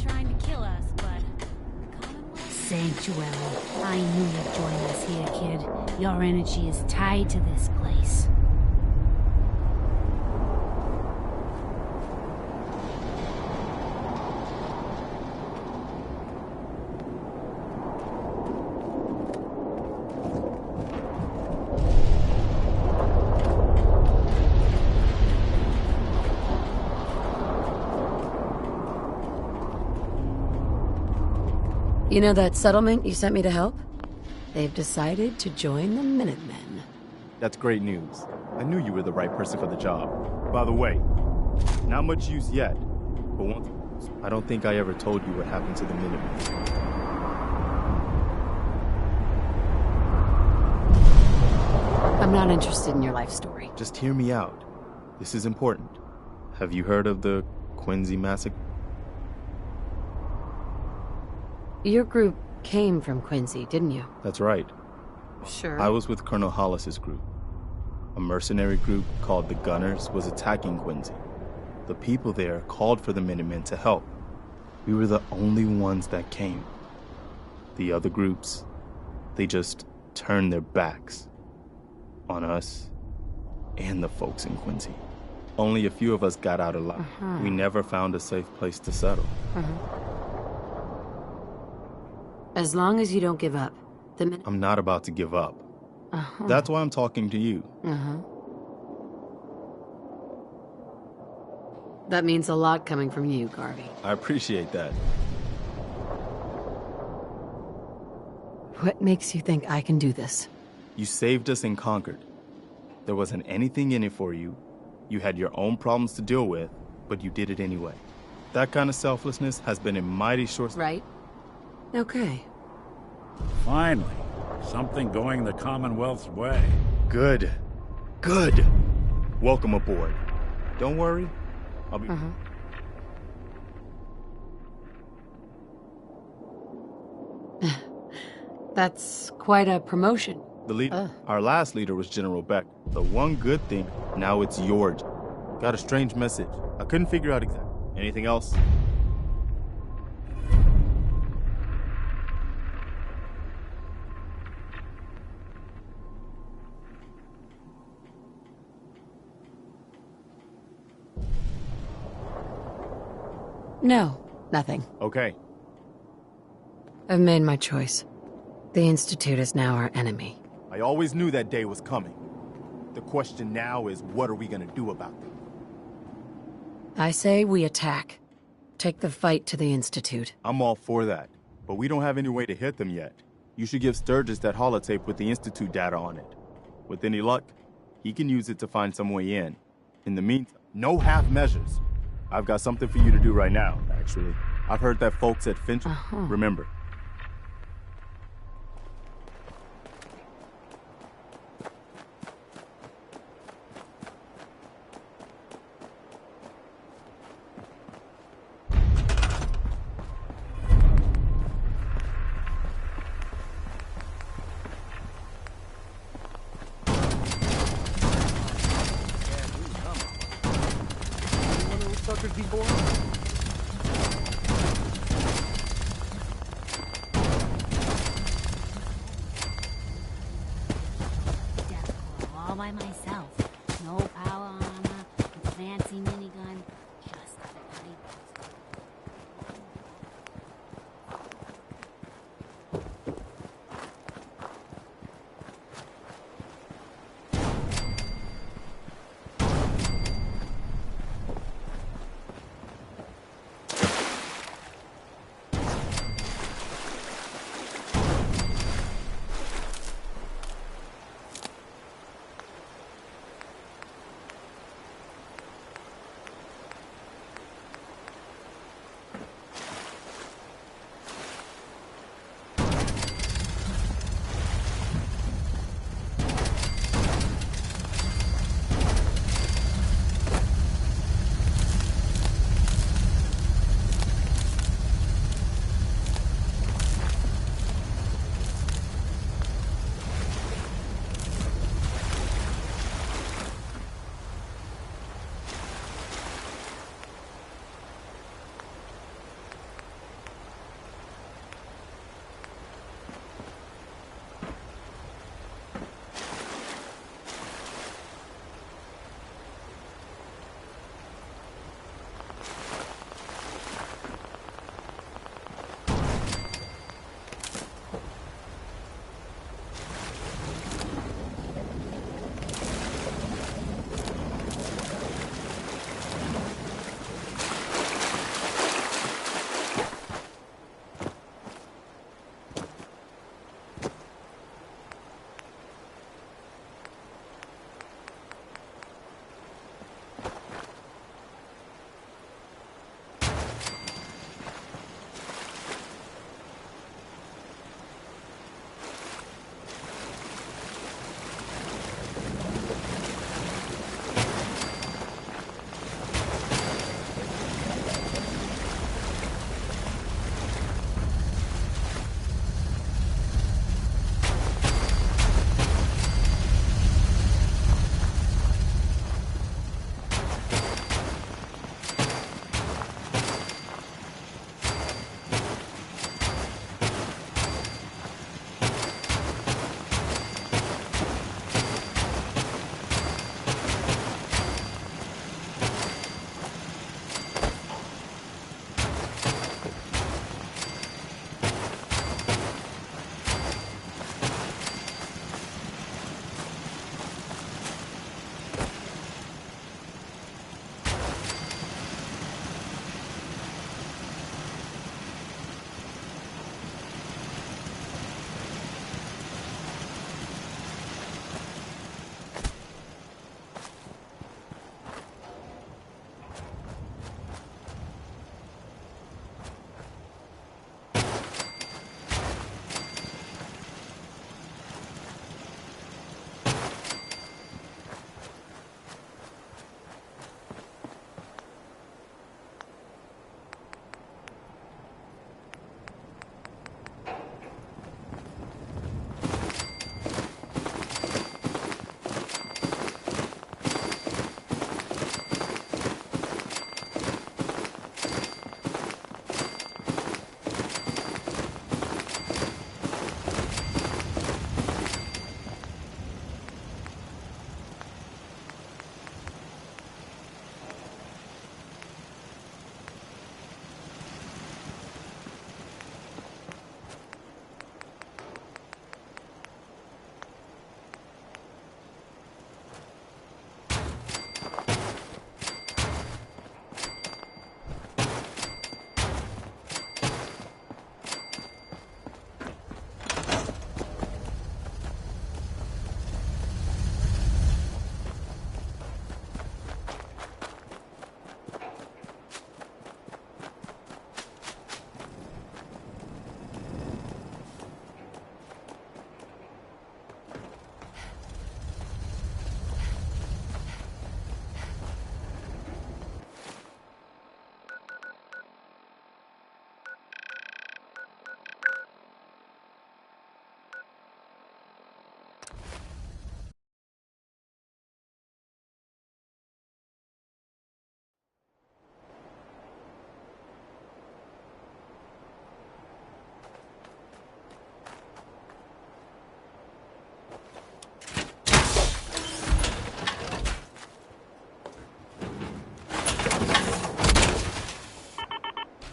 trying to kill us, but... Sanctuary. I knew you'd join us here, kid. Your energy is tied to this place. You know that settlement you sent me to help? They've decided to join the Minutemen. That's great news. I knew you were the right person for the job. By the way, not much use yet, but once I don't think I ever told you what happened to the Minutemen. I'm not interested in your life story. Just hear me out. This is important. Have you heard of the Quincy Massacre? Your group came from Quincy, didn't you? That's right. Sure. I was with Colonel Hollis's group. A mercenary group called the Gunners was attacking Quincy. The people there called for the Minutemen to help. We were the only ones that came. The other groups, they just turned their backs on us and the folks in Quincy. Only a few of us got out alive. We never found a safe place to settle. As long as you don't give up, I'm not about to give up. That's why I'm talking to you. That means a lot coming from you, Garvey. I appreciate that. What makes you think I can do this? You saved us in Concord. There wasn't anything in it for you. You had your own problems to deal with, but you did it anyway. That kind of selflessness has been a mighty short... Right? Okay. Finally, something going the Commonwealth's way. Good. Good. Welcome aboard. Don't worry. I'll be... That's quite a promotion. The leader, our last leader was General Beck. The one good thing, now it's yours. Got a strange message. I couldn't figure out exactly. Anything else? No, nothing. Okay. I've made my choice. The Institute is now our enemy. I always knew that day was coming. The question now is, what are we gonna do about it? I say we attack. Take the fight to the Institute. I'm all for that, but we don't have any way to hit them yet. You should give Sturgis that holotape with the Institute data on it. With any luck, he can use it to find some way in. In the meantime, no half measures. I've got something for you to do right now, actually. I've heard that folks at Finch... Remember. All by myself. No power armor, a fancy minigun, just a bloody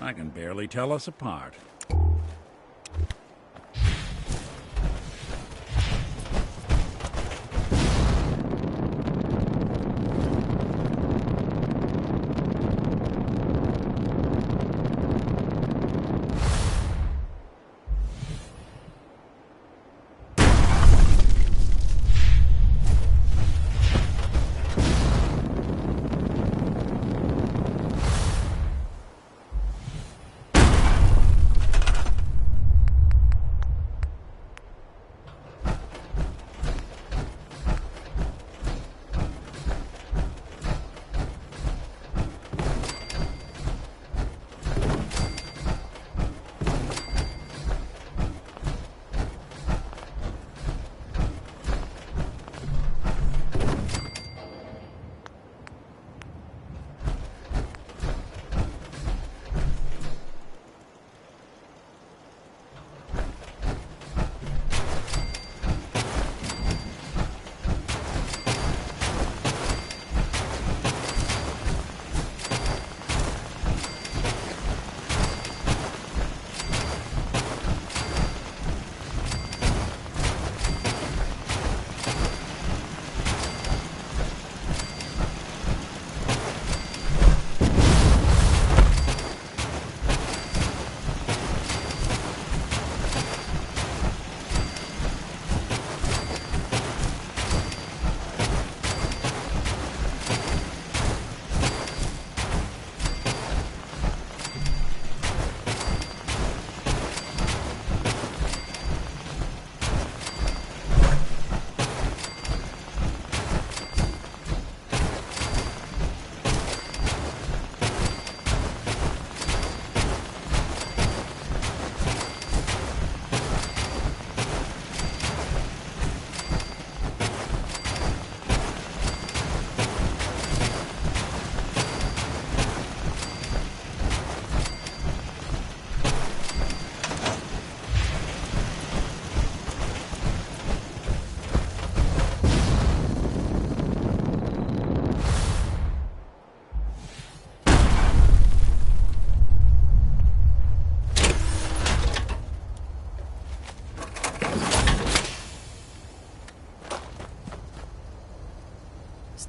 I can barely tell us apart.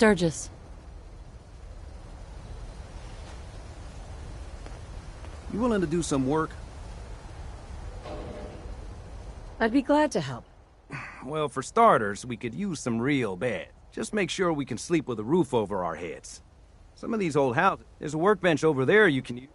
Sturgis. You willing to do some work? I'd be glad to help. Well, for starters, we could use some real bed. Just make sure we can sleep with a roof over our heads. Some of these old houses, there's a workbench over there you can use.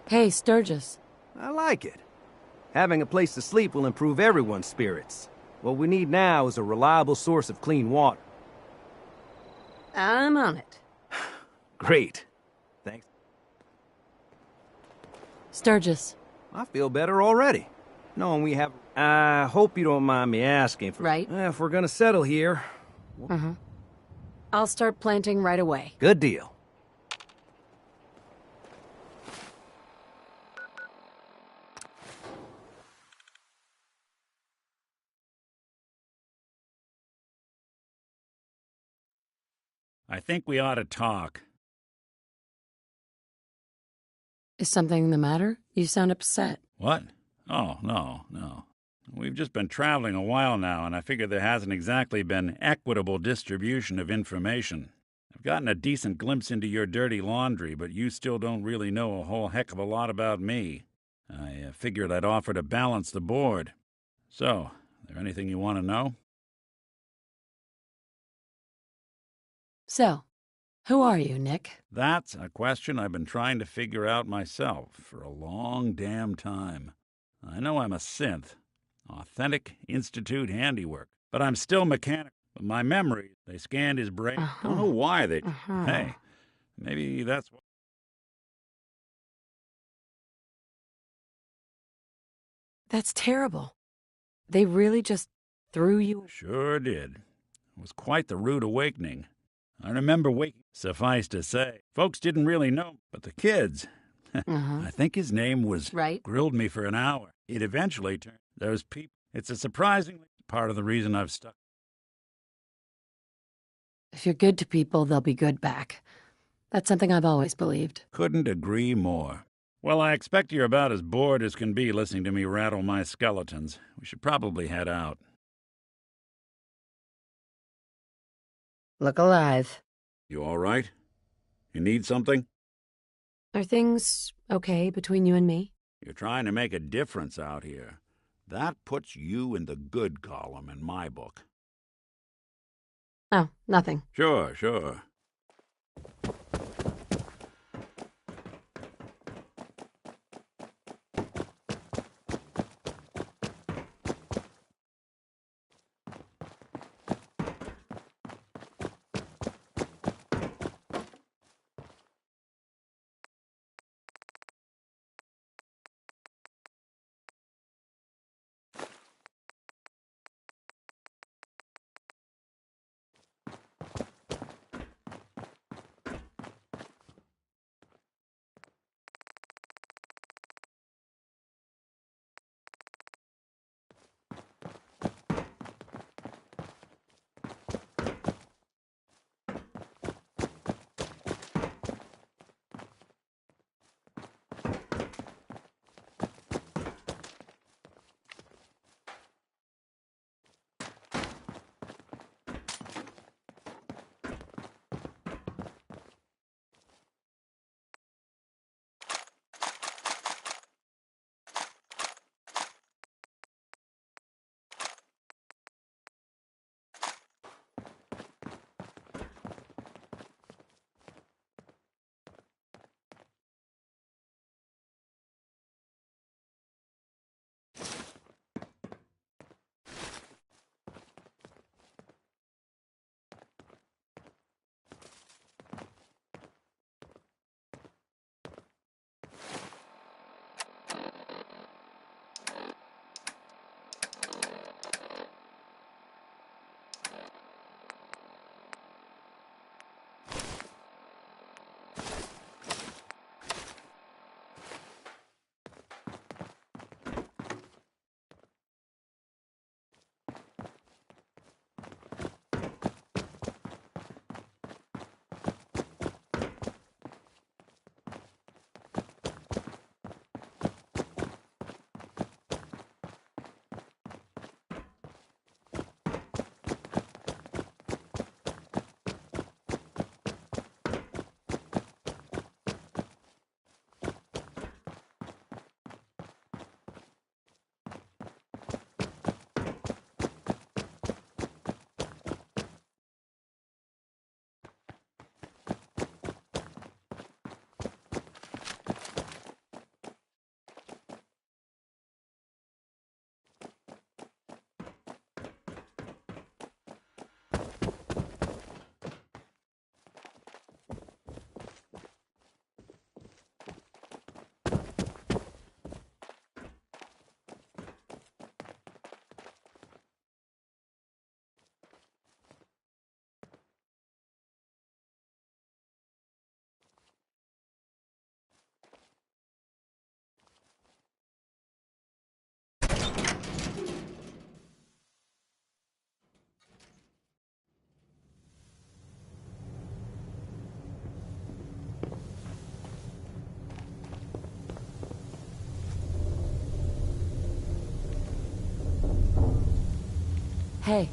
Hey, Sturgis. I like it. Having a place to sleep will improve everyone's spirits. What we need now is a reliable source of clean water. I'm on it. Great. Thanks. Sturgis. I feel better already. knowing we have... I hope you don't mind me asking. Right. If we're gonna settle here... Mm-hmm. I'll start planting right away. Good deal. I think we ought to talk. Is something the matter? You sound upset. What? Oh, no. We've just been traveling a while now, and I figure there hasn't exactly been equitable distribution of information. I've gotten a decent glimpse into your dirty laundry, but you still don't really know a whole heck of a lot about me. I figured I'd offer to balance the board. So, is there anything you want to know? So, who are you, Nick? That's a question I've been trying to figure out myself for a long damn time. I know I'm a synth, authentic Institute handiwork, but I'm still mechanical. But my memory, they scanned his brain. Don't know why they... Hey, maybe that's what... That's terrible. They really just threw you... Sure did. It was quite the rude awakening. I remember waking... Suffice to say, folks didn't really know, but the kids... I think his name was... Right. Grilled me for an hour. It eventually turned... Those people... It's a surprisingly... part of the reason I've stuck... If you're good to people, they'll be good back. That's something I've always believed. Couldn't agree more. Well, I expect you're about as bored as can be listening to me rattle my skeletons. We should probably head out. Look alive. You all right? You need something? Are things okay between you and me? You're trying to make a difference out here. That puts you in the good column in my book. Oh, nothing. Sure. Hey.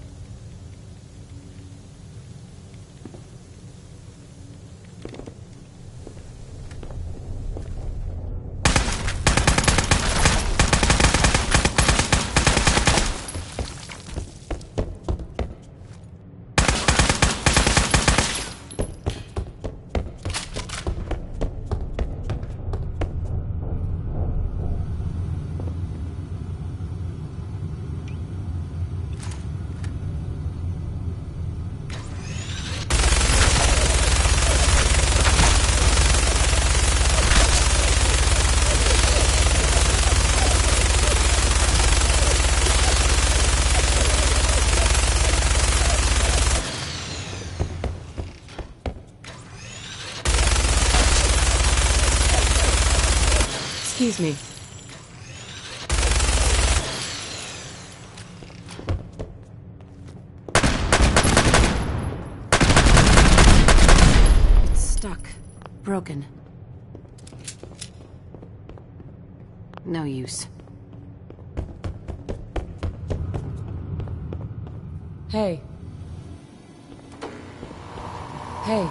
Excuse me. It's stuck. Broken. No use. Hey. Hey.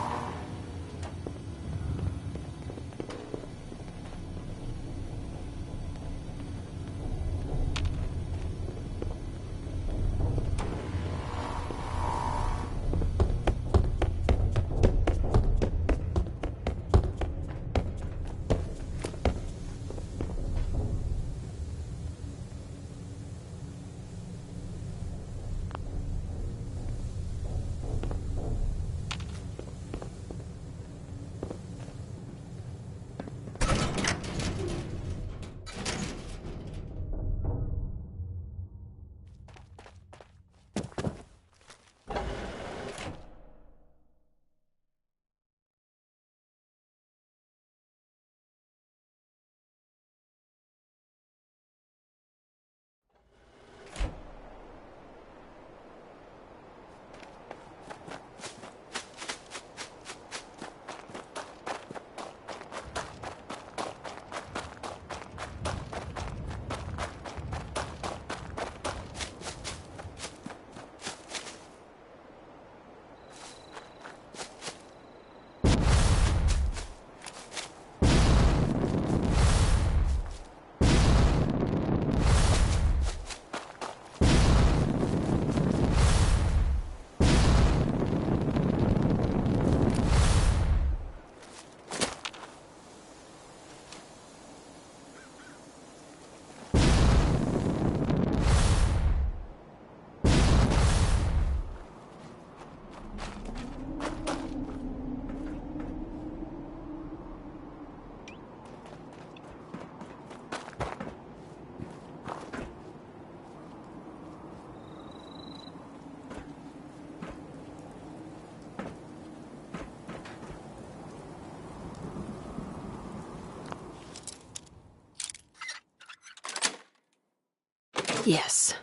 Yes.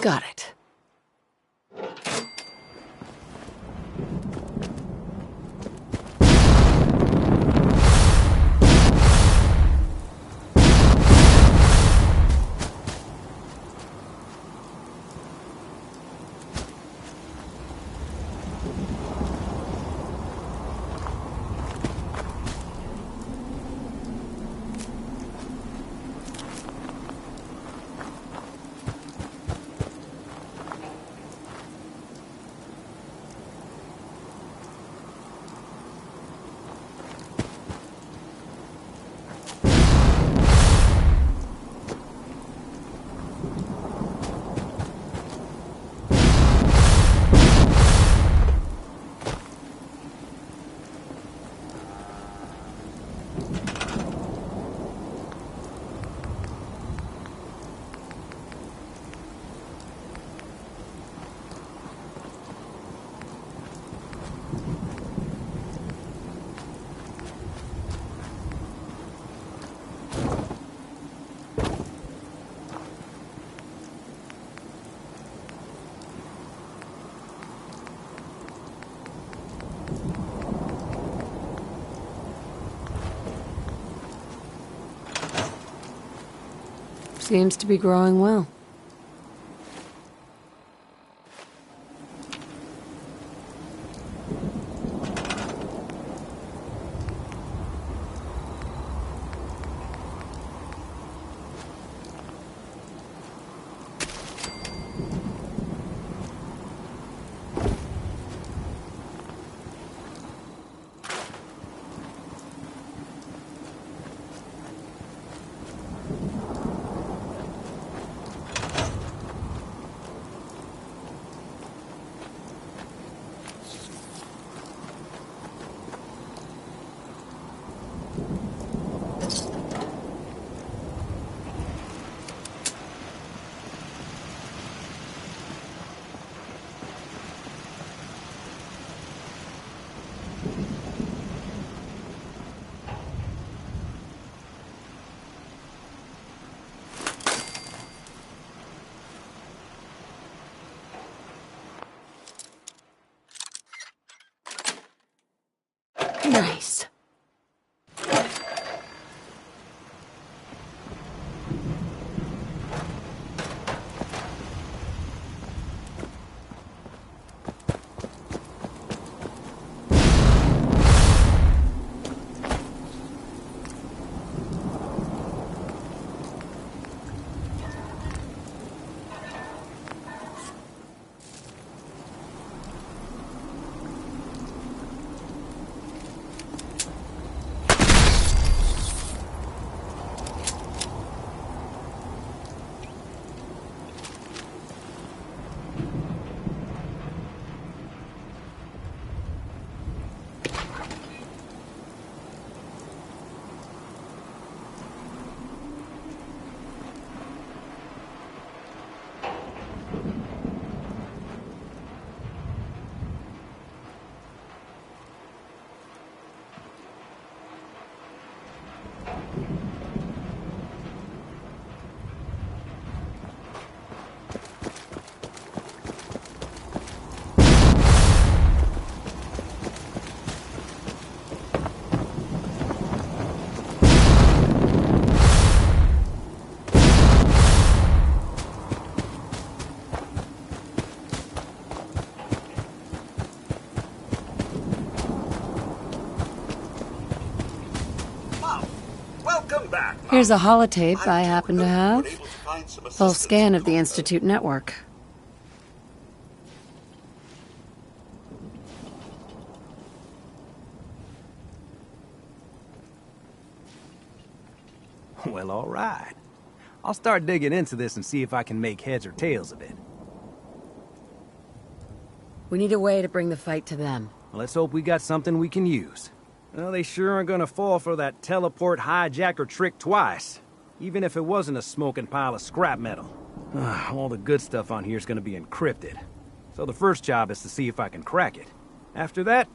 Got it. Seems to be growing well. Nice. Here's a holotape I happen to have. Full scan of the Institute network. Well, all right. I'll start digging into this and see if I can make heads or tails of it. We need a way to bring the fight to them. Let's hope we got something we can use. Well, they sure aren't gonna fall for that teleport hijacker trick twice. Even if it wasn't a smoking pile of scrap metal. All the good stuff on here is gonna be encrypted. So the first job is to see if I can crack it. After that,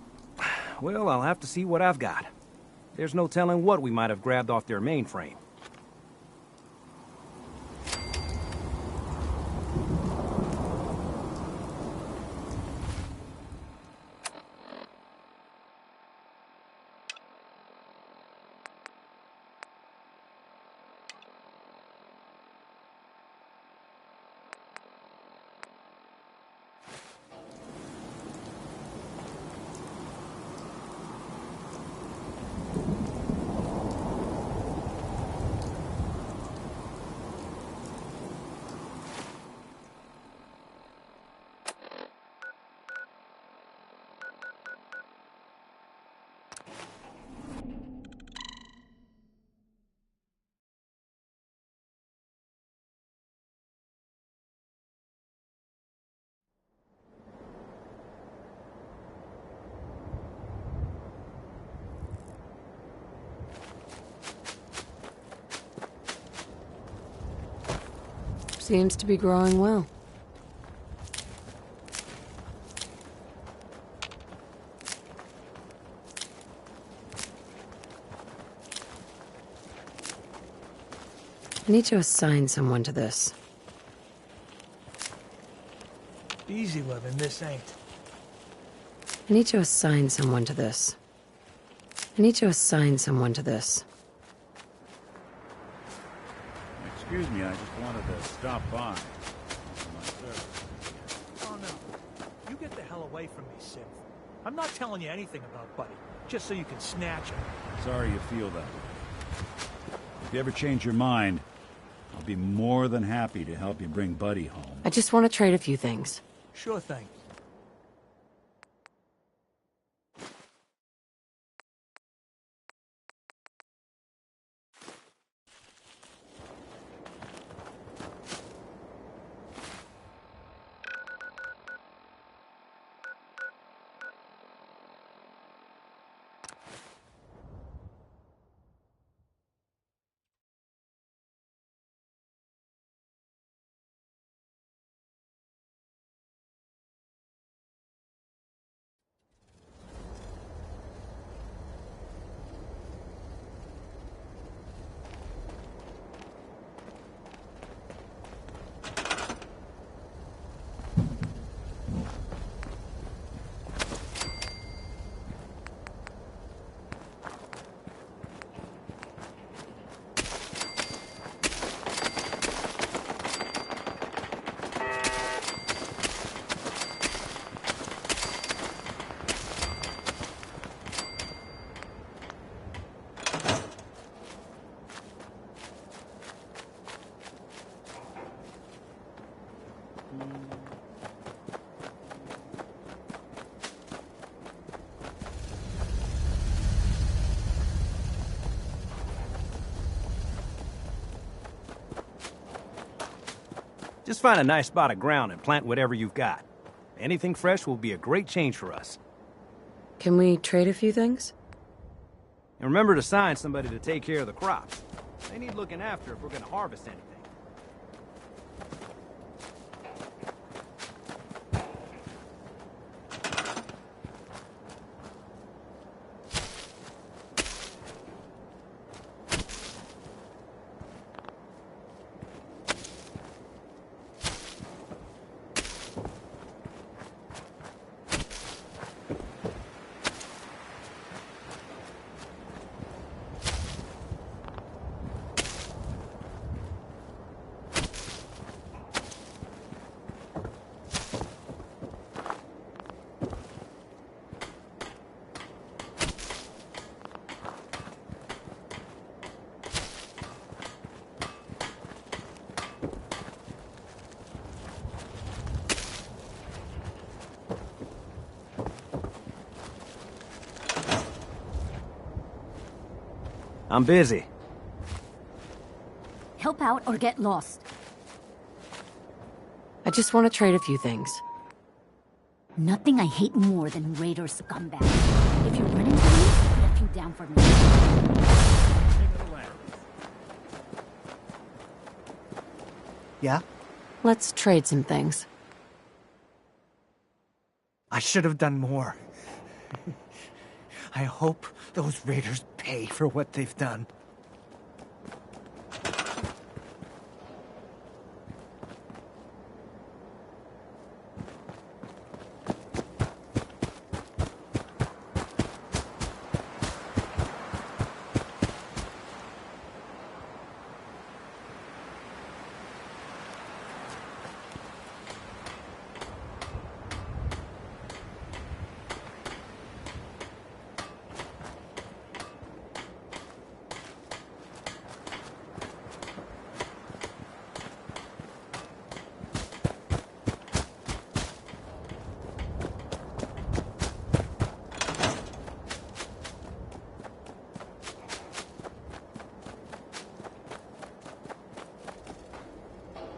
well, I'll have to see what I've got. There's no telling what we might have grabbed off their mainframe. Seems to be growing well. I need to assign someone to this. Easy living, this ain't. I need to assign someone to this. I need to assign someone to this. Excuse me, I just wanted to stop by. Oh, no. You get the hell away from me, Sif. I'm not telling you anything about Buddy, just so you can snatch him. Sorry you feel that way. If you ever change your mind, I'll be more than happy to help you bring Buddy home. I just want to trade a few things. Sure thing. Just find a nice spot of ground and plant whatever you've got. Anything fresh will be a great change for us. Can we trade a few things? And remember to assign somebody to take care of the crops. They need looking after if we're going to harvest anything. I'm busy. Help out or get lost. I just want to trade a few things. Nothing I hate more than raider scumbags. If you run into me, put a few down for me. Yeah? Let's trade some things. I should have done more. I hope those raiders pay for what they've done.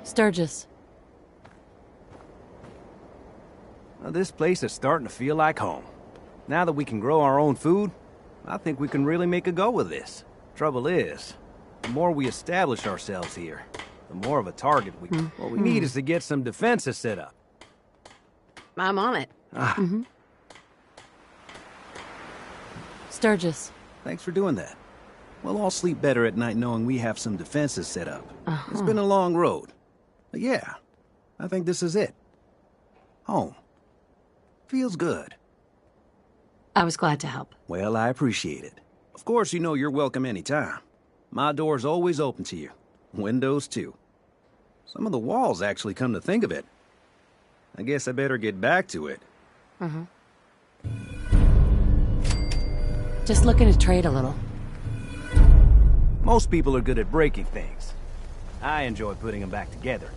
Sturgis. Well, this place is starting to feel like home. Now that we can grow our own food, I think we can really make a go of this. Trouble is, the more we establish ourselves here, the more of a target we... What we need is to get some defenses set up. I'm on it. Sturgis. Thanks for doing that. We'll all sleep better at night knowing we have some defenses set up. It's been a long road. But yeah, I think this is it. Home. Feels good. I was glad to help. Well, I appreciate it. Of course, you know you're welcome anytime. My door's always open to you. Windows, too. Some of the walls, actually, come to think of it. I guess I better get back to it. Just looking to trade a little. Most people are good at breaking things. I enjoy putting them back together.